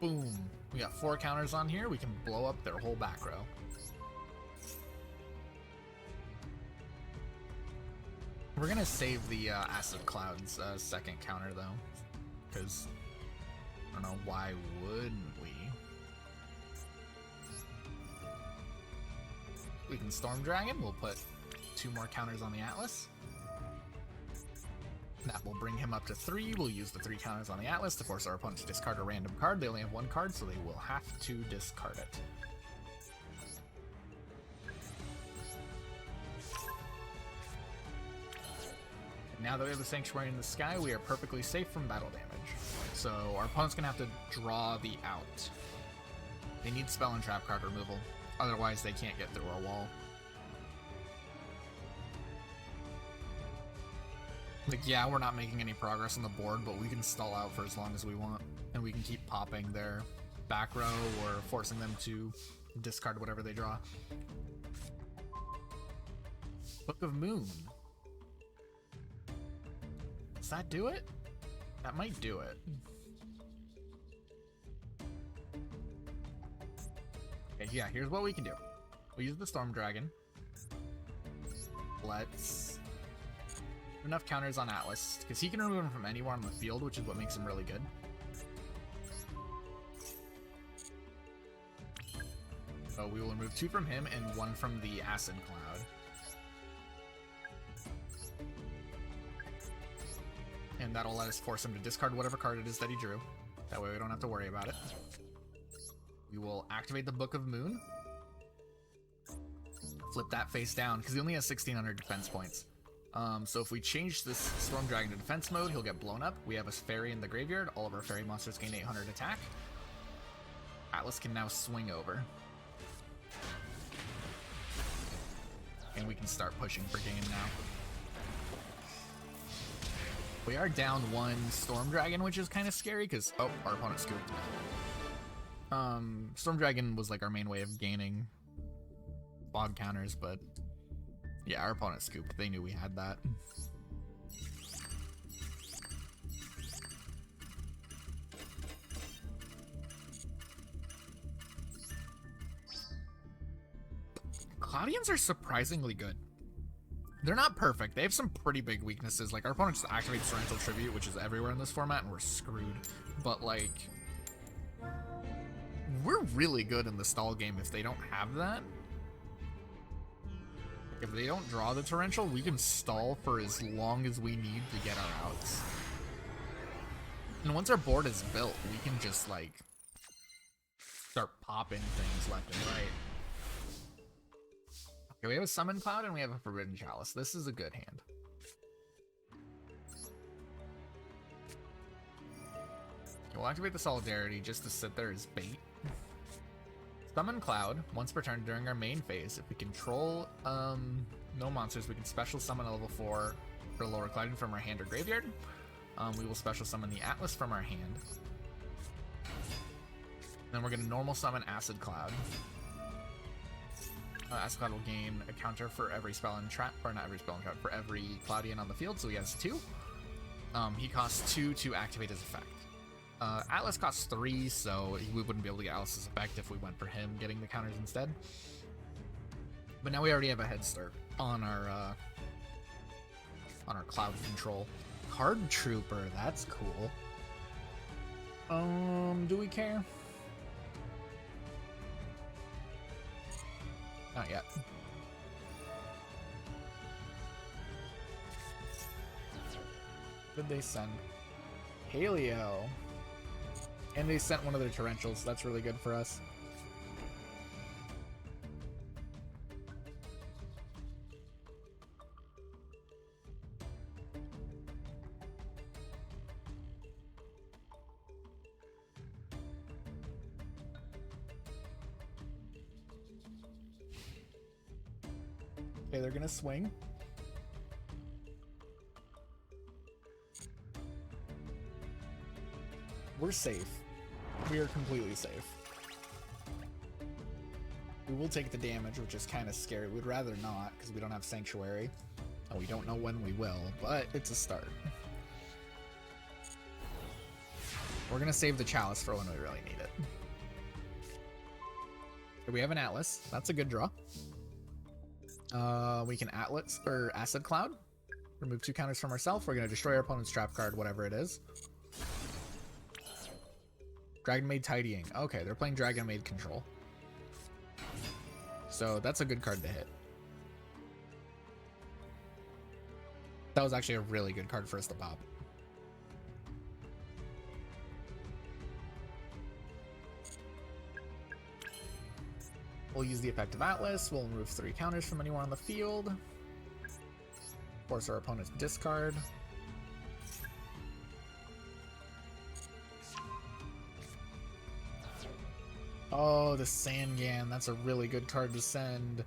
Boom. We got 4 counters on here. We can blow up their whole back row. We're gonna save the Acid Cloud's second counter though, because I don't know, why wouldn't we? We can Storm Dragon. We'll put 2 more counters on the Atlas. That will bring him up to 3. We'll use the 3 counters on the Atlas to force our opponent to discard a random card. They only have 1 card, so they will have to discard it. Now that we have the Sanctuary in the Sky, we are perfectly safe from battle damage. So our opponent's gonna have to draw the out. They need spell and trap card removal. Otherwise, they can't get through our wall. Like, yeah, we're not making any progress on the board, but we can stall out for as long as we want. And we can keep popping their back row or forcing them to discard whatever they draw. Book of Moon. Does that do it? That might do it. Okay, yeah, here's what we can do. We'll use the Storm Dragon. Let's... enough counters on Atlas, because he can remove him from anywhere on the field, which is what makes him really good. So we will remove 2 from him and 1 from the Acid Cloud. And that'll let us force him to discard whatever card it is that he drew. That way we don't have to worry about it. We will activate the Book of Moon. Flip that face down, because he only has 1,600 defense points. So if we change this Storm Dragon to defense mode, he'll get blown up. We have a fairy in the graveyard. All of our fairy monsters gain 800 attack. Atlas can now swing over. And we can start pushing for game now. We are down 1 Storm Dragon, which is kind of scary because, oh, our opponent scooped. Storm Dragon was like our main way of gaining bog counters, but yeah, our opponent scooped. They knew we had that. Cloudians are surprisingly good. They're not perfect. They have some pretty big weaknesses. Like, our opponent just activates Torrential Tribute, which is everywhere in this format, and we're screwed. But, like, we're really good in the stall game if they don't have that. If they don't draw the Torrential, we can stall for as long as we need to get our outs. And once our board is built, we can just, like, start popping things left and right. Okay, we have a Summon Cloud and we have a Forbidden Chalice. This is a good hand. We'll activate the Solidarity just to sit there as bait. Summon Cloud once per turn during our main phase. If we control no monsters, we can special summon a level 4 for lower Cloudian from our hand or graveyard. We will special summon the Atlas from our hand. Then we're going to normal summon Acid Cloud. Acid Cloud will gain a counter for every spell and trap, or not every spell and trap, for every Cloudian on the field, so he has 2. He costs 2 to activate his effect. Atlas costs 3, so we wouldn't be able to get Atlas's effect if we went for him getting the counters instead. But now we already have a head start on our cloud control. Card Trooper, that's cool. Do we care? Not yet. What did they send? Paleo. And they sent one of their torrentials, so that's really good for us. Okay, they're gonna swing. We're safe. We are completely safe. We will take the damage, which is kind of scary. We'd rather not, because we don't have Sanctuary. And we don't know when we will, but it's a start. We're gonna save the Chalice for when we really need it. Here we have an Atlas. That's a good draw. We can Atlas or Acid Cloud. Remove 2 counters from ourselves. We're gonna destroy our opponent's trap card, whatever it is. Dragon Maid Tidying. Okay, they're playing Dragon Maid Control. So that's a good card to hit. That was actually a really good card for us to pop. We'll use the effect of Atlas. We'll remove 3 counters from anyone on the field. Force our opponent's discard. Oh, the Sangan. That's a really good card to send.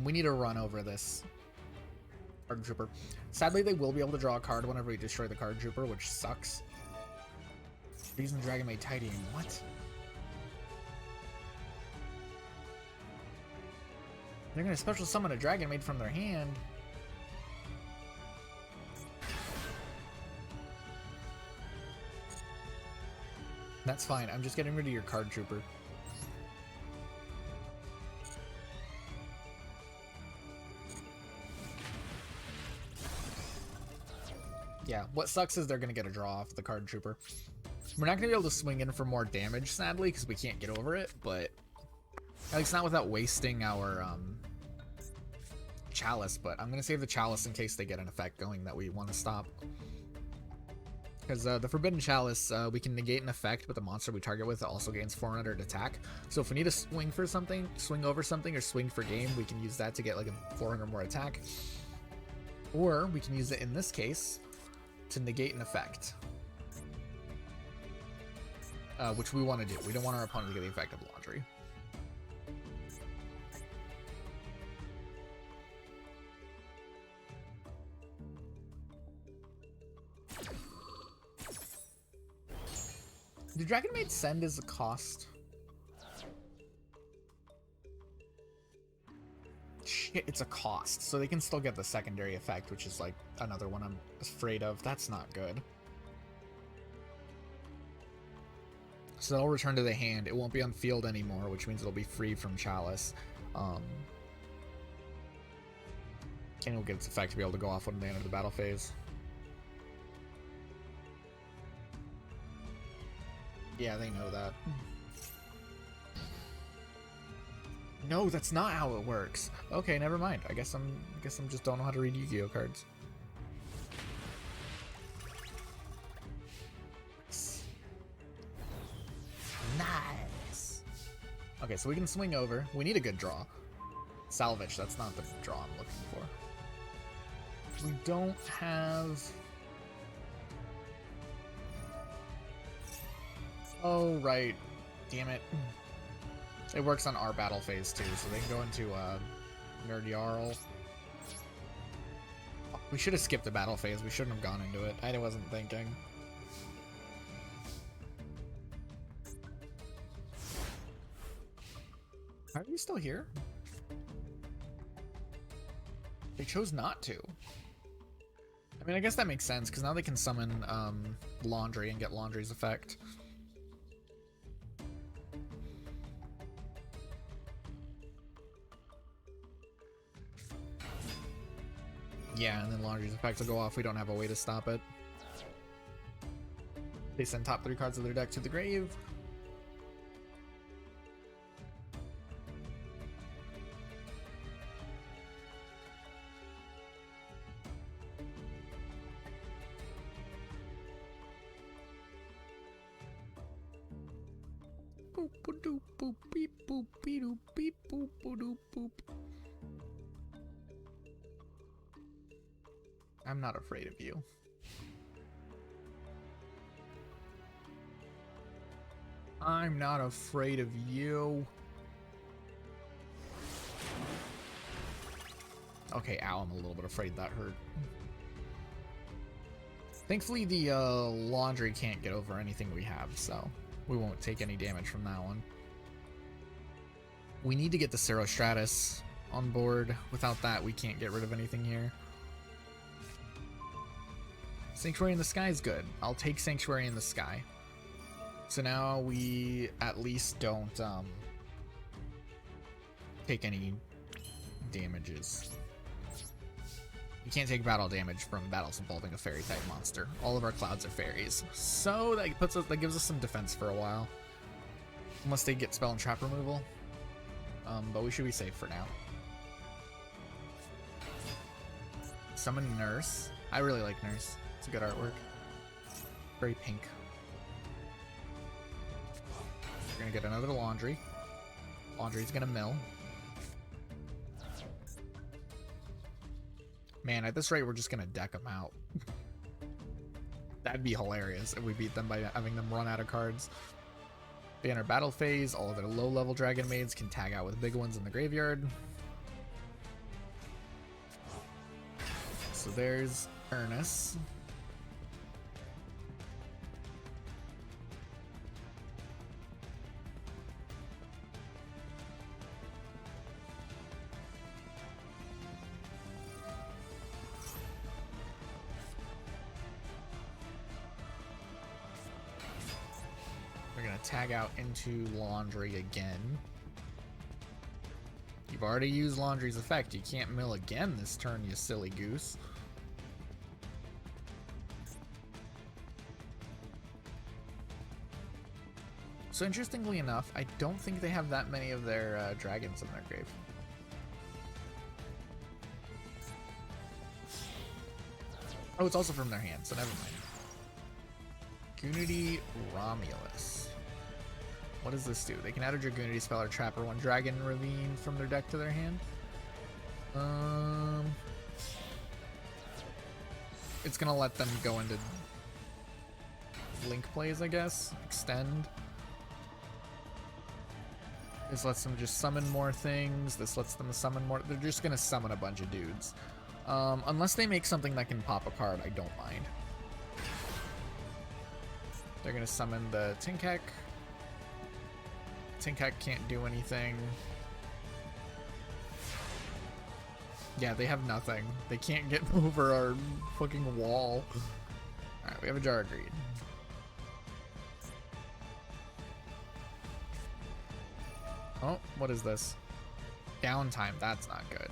We need to run over this Card Trooper. Sadly, they will be able to draw a card whenever we destroy the Card Trooper, which sucks. They're using Dragon Maid Tidying. What? They're gonna special summon a Dragon Maid from their hand. That's fine. I'm just getting rid of your Card Trooper. Yeah, what sucks is they're gonna get a draw off the Card Trooper. We're not gonna be able to swing in for more damage, sadly, because we can't get over it, but at least not without wasting our Chalice. But I'm gonna save the Chalice in case they get an effect going that we want to stop. Because the Forbidden Chalice, we can negate an effect, but the monster we target with also gains 400 attack. So if we need to swing for something, swing over something, or swing for game, we can use that to get like a 400 more attack. Or we can use it in this case to negate an effect. Which we want to do. We don't want our opponent to get the effect of Laundry. Do Dragon Maid send as a cost? Shit, it's a cost. So they can still get the secondary effect, which is like another one I'm afraid of. That's not good. So that'll return to the hand. It won't be on field anymore, which means it'll be free from Chalice. Kenny will get its effect to be able to go off when they enter the battle phase. Yeah, they know that. No, that's not how it works. Okay, never mind. I guess I'm just don't know how to read Yu-Gi-Oh cards. Nice. Okay, so we can swing over. We need a good draw. Salvage, that's not the draw I'm looking for. We don't have... Oh, right. Damn it. It works on our battle phase too, so they can go into Nerd Jarl. We should have skipped the battle phase. We shouldn't have gone into it. I wasn't thinking. Are you still here? They chose not to. I mean, I guess that makes sense, because now they can summon Laundry and get Laundry's effect. Yeah, and then Laundry's effect will go off. We don't have a way to stop it. They send top 3 cards of their deck to the grave. Boop doop boop beep boop beep doop beep boop doop boop. I'm not afraid of you. I'm not afraid of you. Okay, ow, I'm a little bit afraid that hurt. Thankfully, the Laundry can't get over anything we have, so we won't take any damage from that one. We need to get the Stratus on board. Without that, we can't get rid of anything here. Sanctuary in the Sky is good. I'll take Sanctuary in the Sky. So now we at least don't take any damages. You can't take battle damage from battles involving a fairy type monster. All of our clouds are fairies, so that gives us some defense for a while, unless they get spell and trap removal. But we should be safe for now. Summon Nurse. I really like Nurse. It's a good artwork. Very pink. We're gonna get another Laundry. Laundry's gonna mill. Man, at this rate, we're just gonna deck them out. That'd be hilarious if we beat them by having them run out of cards. They enter battle phase. All of their low-level Dragon Maids can tag out with big ones in the graveyard. So there's Ernest. Tag out into Laundry again. You've already used Laundry's effect. You can't mill again this turn, you silly goose. So interestingly enough, I don't think they have that many of their dragons in their grave. Oh, it's also from their hand, so never mind. Gunity Romulus. What does this do? They can add a Dragoonity spell or trap or one Dragon Ravine from their deck to their hand. It's gonna let them go into Link plays, I guess. Extend. This lets them just summon more things. This lets them summon more. They're just gonna summon a bunch of dudes. Unless they make something that can pop a card, I don't mind. They're gonna summon the Tinkek. Tinkek can't do anything. Yeah, they have nothing. They can't get over our fucking wall. Alright, we have a Jar of Greed. Oh, what is this? Downtime, that's not good.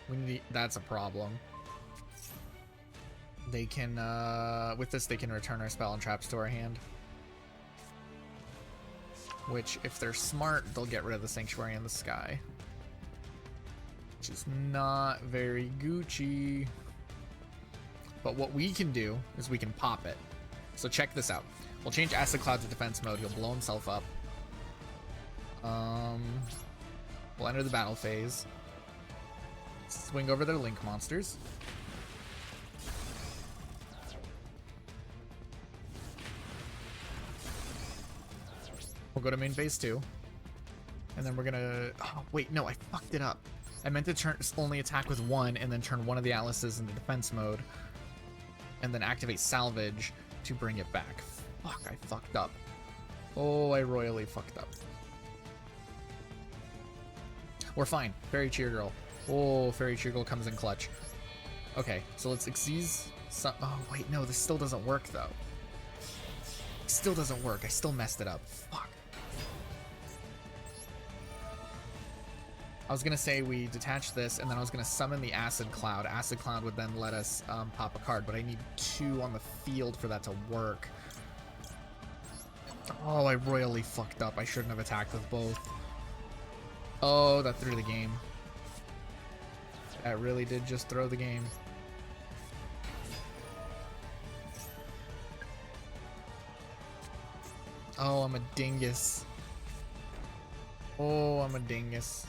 We need, that's a problem. They can, with this, they can return our spell and traps to our hand. Which, if they're smart, they'll get rid of the Sanctuary in the Sky. Which is not very Gucci. But what we can do is we can pop it. So check this out. We'll change Acid Cloud to defense mode. He'll blow himself up. We'll enter the battle phase. Swing over their Link monsters. We'll go to main phase 2. And then we're gonna... Oh, wait, no, I fucked it up. I meant to only attack with one and then turn one of the Atlases into defense mode. And then activate Salvage to bring it back. Fuck, I fucked up. Oh, I royally fucked up. We're fine. Very cheer girl. Oh, Fairy Cheergle comes in clutch. Okay, so let's Xyz some. Oh, wait, no, this still doesn't work, though. It still doesn't work. I still messed it up. Fuck. I was gonna say we detach this, and then I was gonna summon the Acid Cloud. Acid Cloud would then let us pop a card, but I need 2 on the field for that to work. Oh, I royally fucked up. I shouldn't have attacked with both. Oh, that threw the game. That really did just throw the game. Oh, I'm a dingus. Oh, I'm a dingus.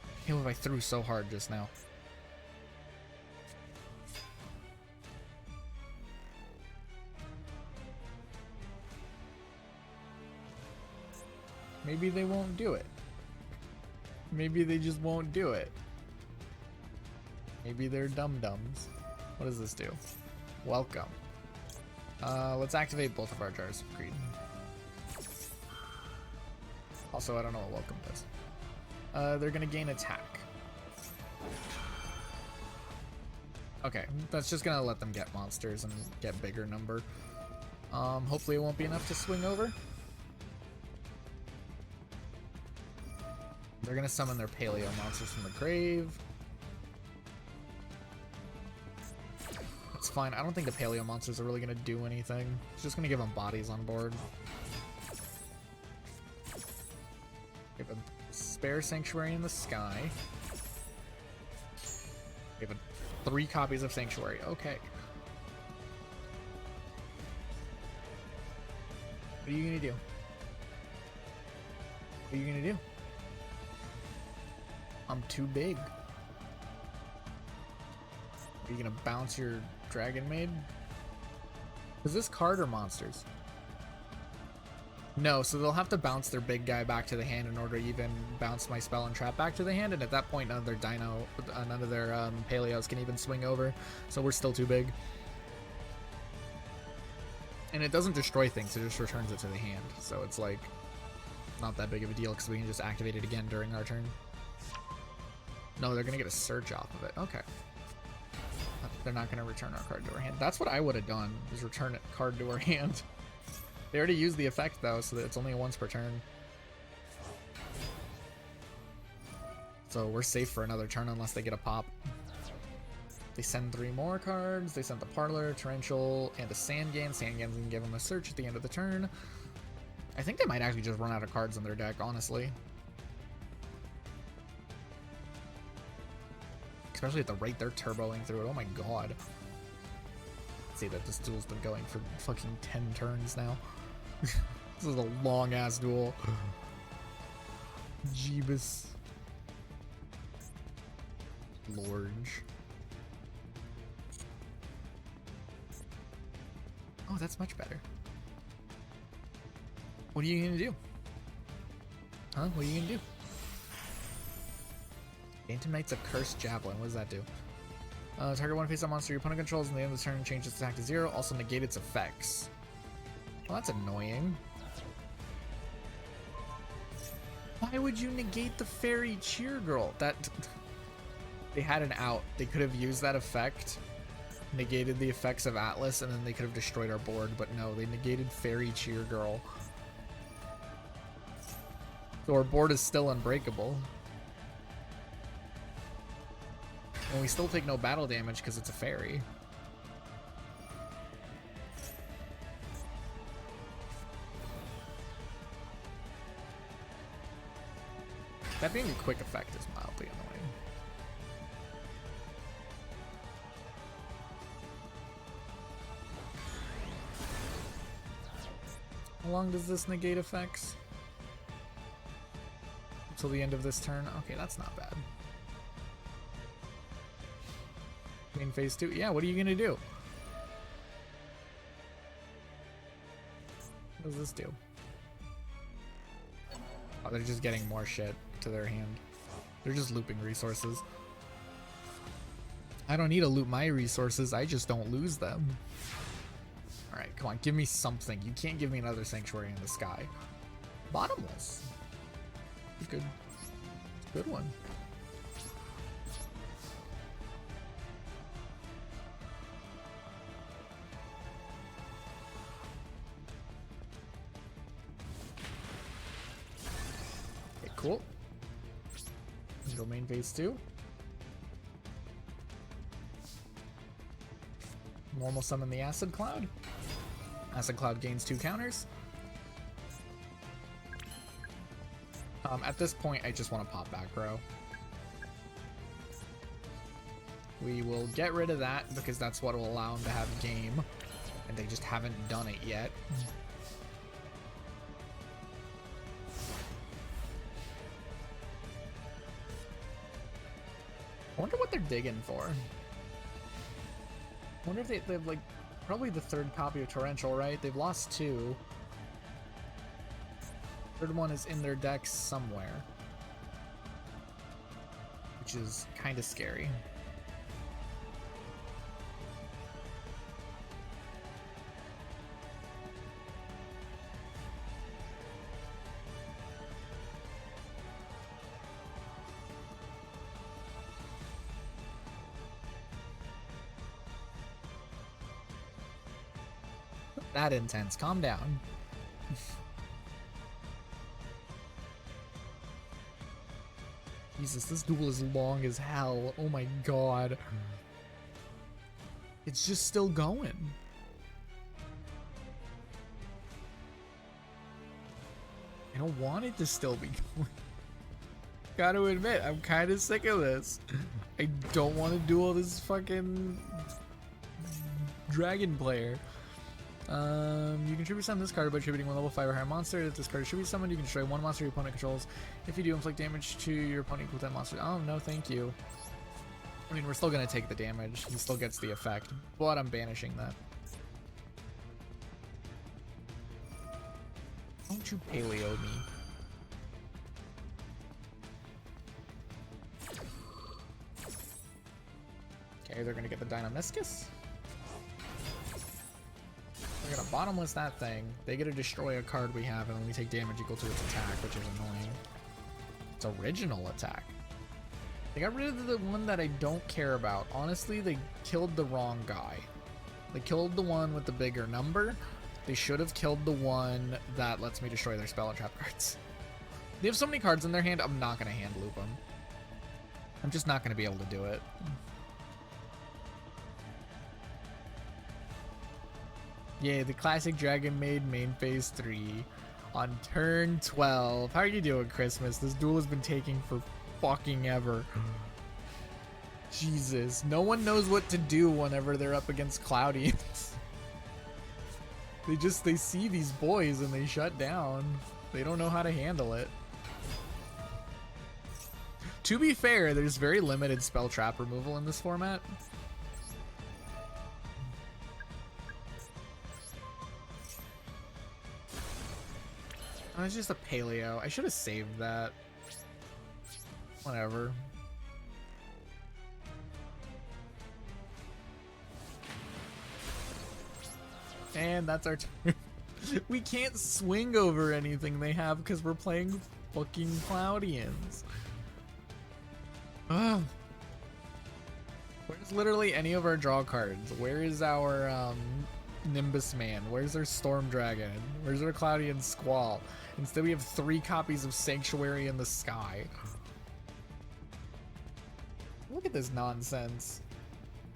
I can't believe I threw so hard just now. Maybe they won't do it. Maybe they just won't do it. Maybe they're dum-dums. What does this do? Welcome. Let's activate both of our jars of greed. Also, I don't know what welcome does. They're gonna gain attack. Okay, that's just gonna let them get monsters and get bigger number. Hopefully it won't be enough to swing over. They're gonna summon their paleo monsters from the grave. That's fine. I don't think the paleo monsters are really gonna do anything. It's just gonna give them bodies on board. We have a spare Sanctuary in the sky. We have 3 copies of Sanctuary. Okay. What are you gonna do? What are you gonna do? I'm too big. Are you gonna bounce your Dragon Maid? Is this card or monsters? No, so they'll have to bounce their big guy back to the hand in order to even bounce my spell and trap back to the hand, and at that point none of their paleos can even swing over, so we're still too big. And it doesn't destroy things, it just returns it to the hand, so it's like not that big of a deal because we can just activate it again during our turn. No, they're gonna get a search off of it. Okay. They're not gonna return our card to our hand. That's what I would have done, is return a card to our hand. They already used the effect though, so that it's only once per turn. So we're safe for another turn unless they get a pop. They send 3 more cards. They sent the Parlor, Torrential, and a Sangan. Sangan's gonna give them a search at the end of the turn. I think they might actually just run out of cards in their deck, honestly. Especially at the rate they're turboing through it. Oh my god. Let's see that this duel's been going for fucking 10 turns now. This is a long ass duel. Jeebus. Lorge. Oh, that's much better. What are you gonna do? Huh? What are you gonna do? Phantom Knight's a Cursed Javelin. What does that do? Target one face-up monster your opponent controls, and the end of the turn change its attack to 0. Also negate its effects. Well, that's annoying. Why would you negate the Fairy Cheer Girl? That they had an out. They could have used that effect, negated the effects of Atlas, and then they could have destroyed our board. But no, they negated Fairy Cheer Girl. So our board is still unbreakable. And we still take no battle damage because it's a fairy. That being a quick effect is mildly annoying. How long does this negate effects? Until the end of this turn? Okay, that's not bad. In phase 2? Yeah, what are you gonna do? What does this do? Oh, they're just getting more shit to their hand. They're just looping resources. I don't need to loop my resources, I just don't lose them. Come on, give me something. You can't give me another Sanctuary in the Sky. Bottomless. Good. Good one. Okay, cool. Go main phase 2. Normal summon the Acid Cloud. Acid Cloud gains 2 counters. At this point, I just want to pop back row. We will get rid of that because that's what will allow them to have game, and they just haven't done it yet. I wonder what they're digging for. I wonder if they've like probably the 3rd copy of Torrential, right? They've lost 2. 3rd one is in their deck somewhere, which is kind of scary. That intense. Calm down. Jesus, this duel is long as hell. Oh my god. It's just still going. I don't want it to still be going. Gotta admit, I'm kind of sick of this. I don't want to duel this fucking dragon player. You contribute summon this card by attributing 1 level 5 or higher monster. If this card is attributed summoned, you can destroy 1 monster your opponent controls. If you do, inflict damage to your opponent equal to that monster. Oh, no, thank you. I mean, we're still gonna take the damage. He still gets the effect, but I'm banishing that. Don't you paleo me. Okay, they're gonna get the Dynamiscus. We're gonna bottomless that thing. They get to destroy a card we have, and then we take damage equal to its attack, which is annoying. It's original attack. They got rid of the one that I don't care about. Honestly, they killed the wrong guy. They killed the one with the bigger number. They should have killed the one that lets me destroy their spell and trap cards. They have so many cards in their hand, I'm not gonna hand loop them. I'm just not gonna be able to do it. Yeah, the classic Dragon Maid main phase 3 on turn 12. How are you doing, Christmas? This duel has been taking for fucking ever. Jesus, no one knows what to do whenever they're up against Cloudians. They see these boys and they shut down. They don't know how to handle it. To be fair, there's very limited spell trap removal in this format. Oh, it's just a paleo. I should have saved that. Whatever. And that's our turn. We can't swing over anything they have because we're playing fucking Cloudians. Ugh. Where's literally any of our draw cards? Where is our Nimbus Man? Where's our Storm Dragon? Where's our Cloudian Squall? Instead we have 3 copies of Sanctuary in the Sky. Look at this nonsense.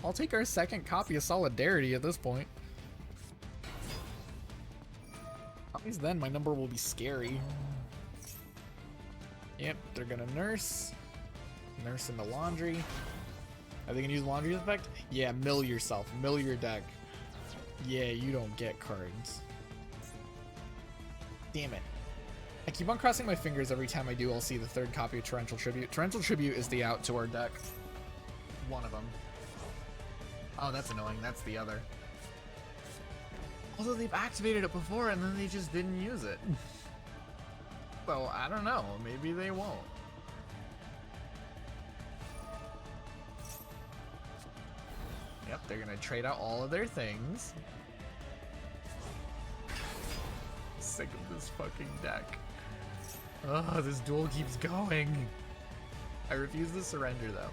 I'll take our 2nd copy of Solidarity at this point. At least then my number will be scary. Yep, they're gonna nurse. Nurse in the laundry. Are they gonna use laundry effect? Yeah, mill yourself. Mill your deck. Yeah, you don't get cards. Damn it. I keep on crossing my fingers every time I do. I'll see the 3rd copy of Torrential Tribute. Torrential Tribute is the out to our deck. One of them. Oh, that's annoying. That's the other. Although they've activated it before and then they just didn't use it. So, I don't know. Maybe they won't. Yep, they're gonna trade out all of their things. Sick of this fucking deck. Oh, this duel keeps going. I refuse to surrender, though.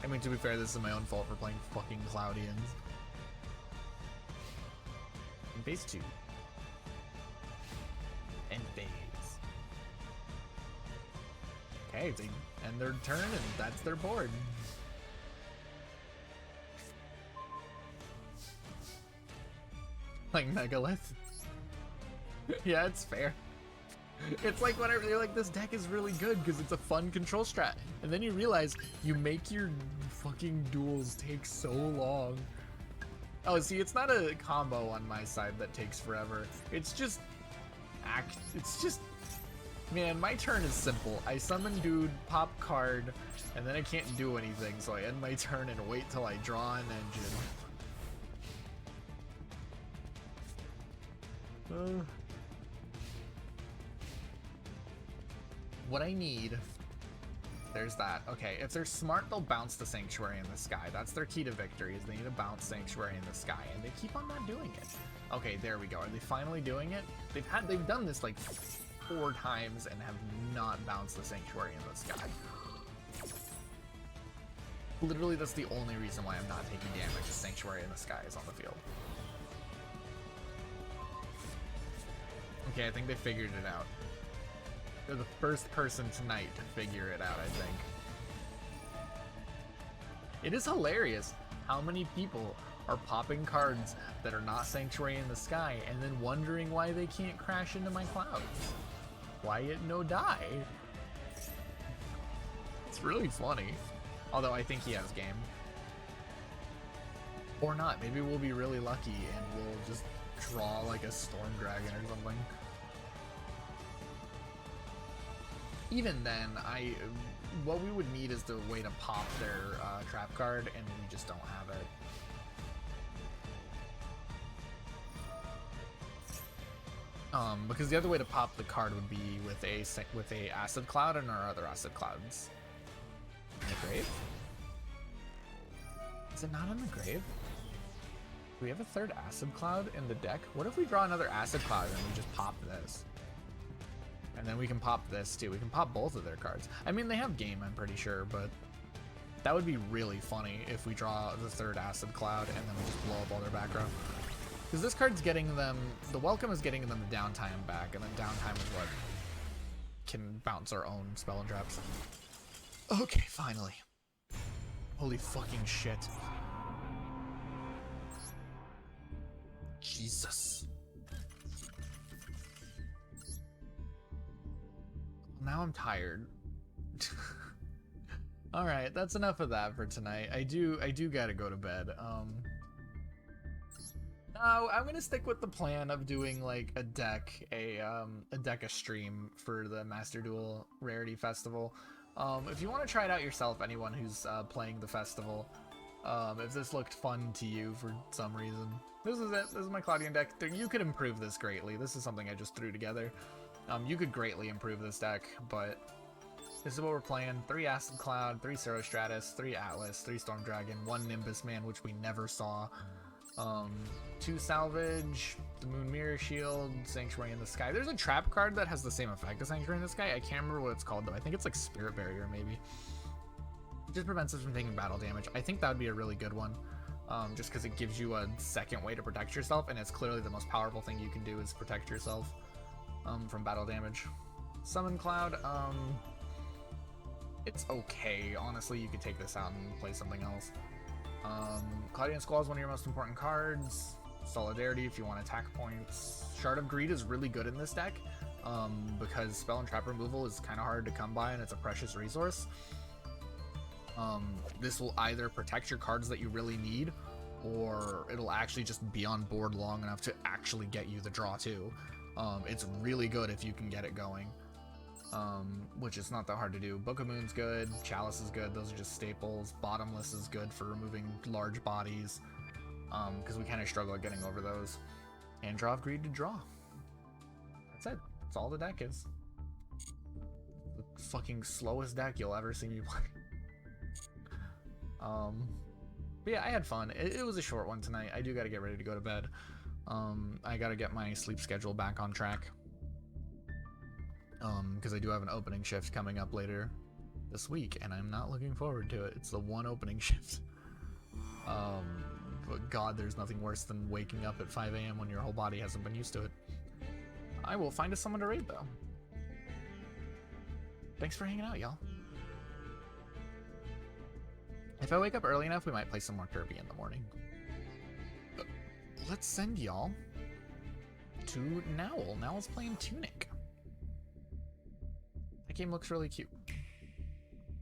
I mean, to be fair, this is my own fault for playing fucking Cloudians. And phase 2. And phase. Okay, they end their turn, and that's their board. Like Megalith. Yeah, it's fair. It's like whenever you're like, this deck is really good because it's a fun control strat, and then you realize you make your fucking duels take so long. Oh, see, it's not a combo on my side that takes forever. It's just man, my turn is simple. I summon dude, pop card, and then I can't do anything, so I end my turn and wait till I draw an engine. What I need, there's that. Okay, if they're smart, they'll bounce the Sanctuary in the Sky. That's their key to victory, is they need to bounce Sanctuary in the Sky, and they keep on not doing it. Okay, there we go. Are they finally doing it? They've done this like 4 times and have not bounced the Sanctuary in the Sky. Literally, that's the only reason why I'm not taking damage. The Sanctuary in the Sky is on the field. Okay, I think they figured it out. They're the first person tonight to figure it out, I think. It is hilarious how many people are popping cards that are not Sanctuary in the Sky and then wondering why they can't crash into my clouds. Why it no die? It's really funny. Although I think he has game. Or not. Maybe we'll be really lucky and we'll just draw like a Storm Dragon or something. Even then, what we would need is the way to pop their trap card, and we just don't have it. Because the other way to pop the card would be with a Acid Cloud and our other Acid Clouds. In the grave? Is it not in the grave? Do we have a third Acid Cloud in the deck? What if we draw another Acid Cloud and we just pop this? And then we can pop this too. We can pop both of their cards. I mean, they have game, I'm pretty sure, but that would be really funny if we draw the third Acid Cloud and then we just blow up all their back row. Because this card's getting them, the welcome is getting them the downtime back, and then downtime is what can bounce our own spell and traps. Okay, finally. Holy fucking shit. Jesus. Now I'm tired. All right, that's enough of that for tonight. I do gotta go to bed. No, I'm gonna stick with the plan of doing like a deck stream for the Master Duel Rarity Festival. If you want to try it out yourself, anyone who's playing the festival, if this looked fun to you for some reason, this is it. This is my Cloudian deck. You could improve this greatly. This is something I just threw together. You could greatly improve this deck, but this is what we're playing. 3 Acid Cloud, 3 Stratus, 3 Atlas, 3 Storm Dragon, 1 Nimbus Man, which we never saw, 2 Salvage, the Moon Mirror Shield, Sanctuary in the Sky. There's a trap card that has the same effect as Sanctuary in the Sky. I can't remember what it's called, though. I think it's like Spirit Barrier, maybe. It just prevents us from taking battle damage. I think that would be a really good one, just because it gives you a second way to protect yourself, and it's clearly the most powerful thing you can do is protect yourself from battle damage. Summon Cloud, it's okay. Honestly, you could take this out and play something else. Cloudian Squall is one of your most important cards. Solidarity if you want attack points. Shard of Greed is really good in this deck, because spell and trap removal is kind of hard to come by and it's a precious resource. This will either protect your cards that you really need, or it'll actually just be on board long enough to actually get you the draw too. It's really good if you can get it going, which is not that hard to do. Book of Moon's good, Chalice is good, those are just staples. Bottomless is good for removing large bodies, because we kind of struggle at getting over those. And Draw of Greed to draw. That's it. That's all the deck is. The fucking slowest deck you'll ever see me play. But yeah, I had fun. It was a short one tonight. I do got to get ready to go to bed. I got to get my sleep schedule back on track. Because I do have an opening shift coming up later this week, and I'm not looking forward to it. It's the one opening shift. But God, there's nothing worse than waking up at 5 a.m. when your whole body hasn't been used to it. I will find us someone to raid, though. Thanks for hanging out, y'all. If I wake up early enough, we might play some more Kirby in the morning. Let's send y'all to Nowl. Nowl's playing Tunic. That game looks really cute.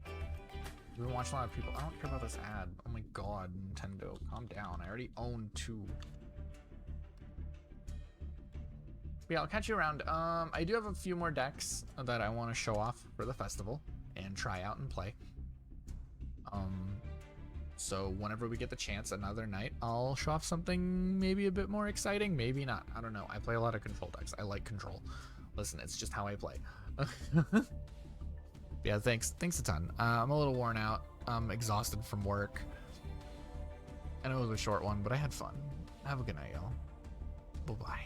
We've been watching a lot of people. I don't care about this ad. Oh my god, Nintendo. Calm down. I already own 2. But yeah, I'll catch you around. I do have a few more decks that I want to show off for the festival and try out and play. So whenever we get the chance another night, I'll show off something maybe a bit more exciting, maybe not. I don't know. I play a lot of control decks. I like control. Listen, it's just how I play. Yeah, thanks a ton. I'm a little worn out. I'm exhausted from work. I know it was a short one, but I had fun. Have a good night, y'all. Bye-bye.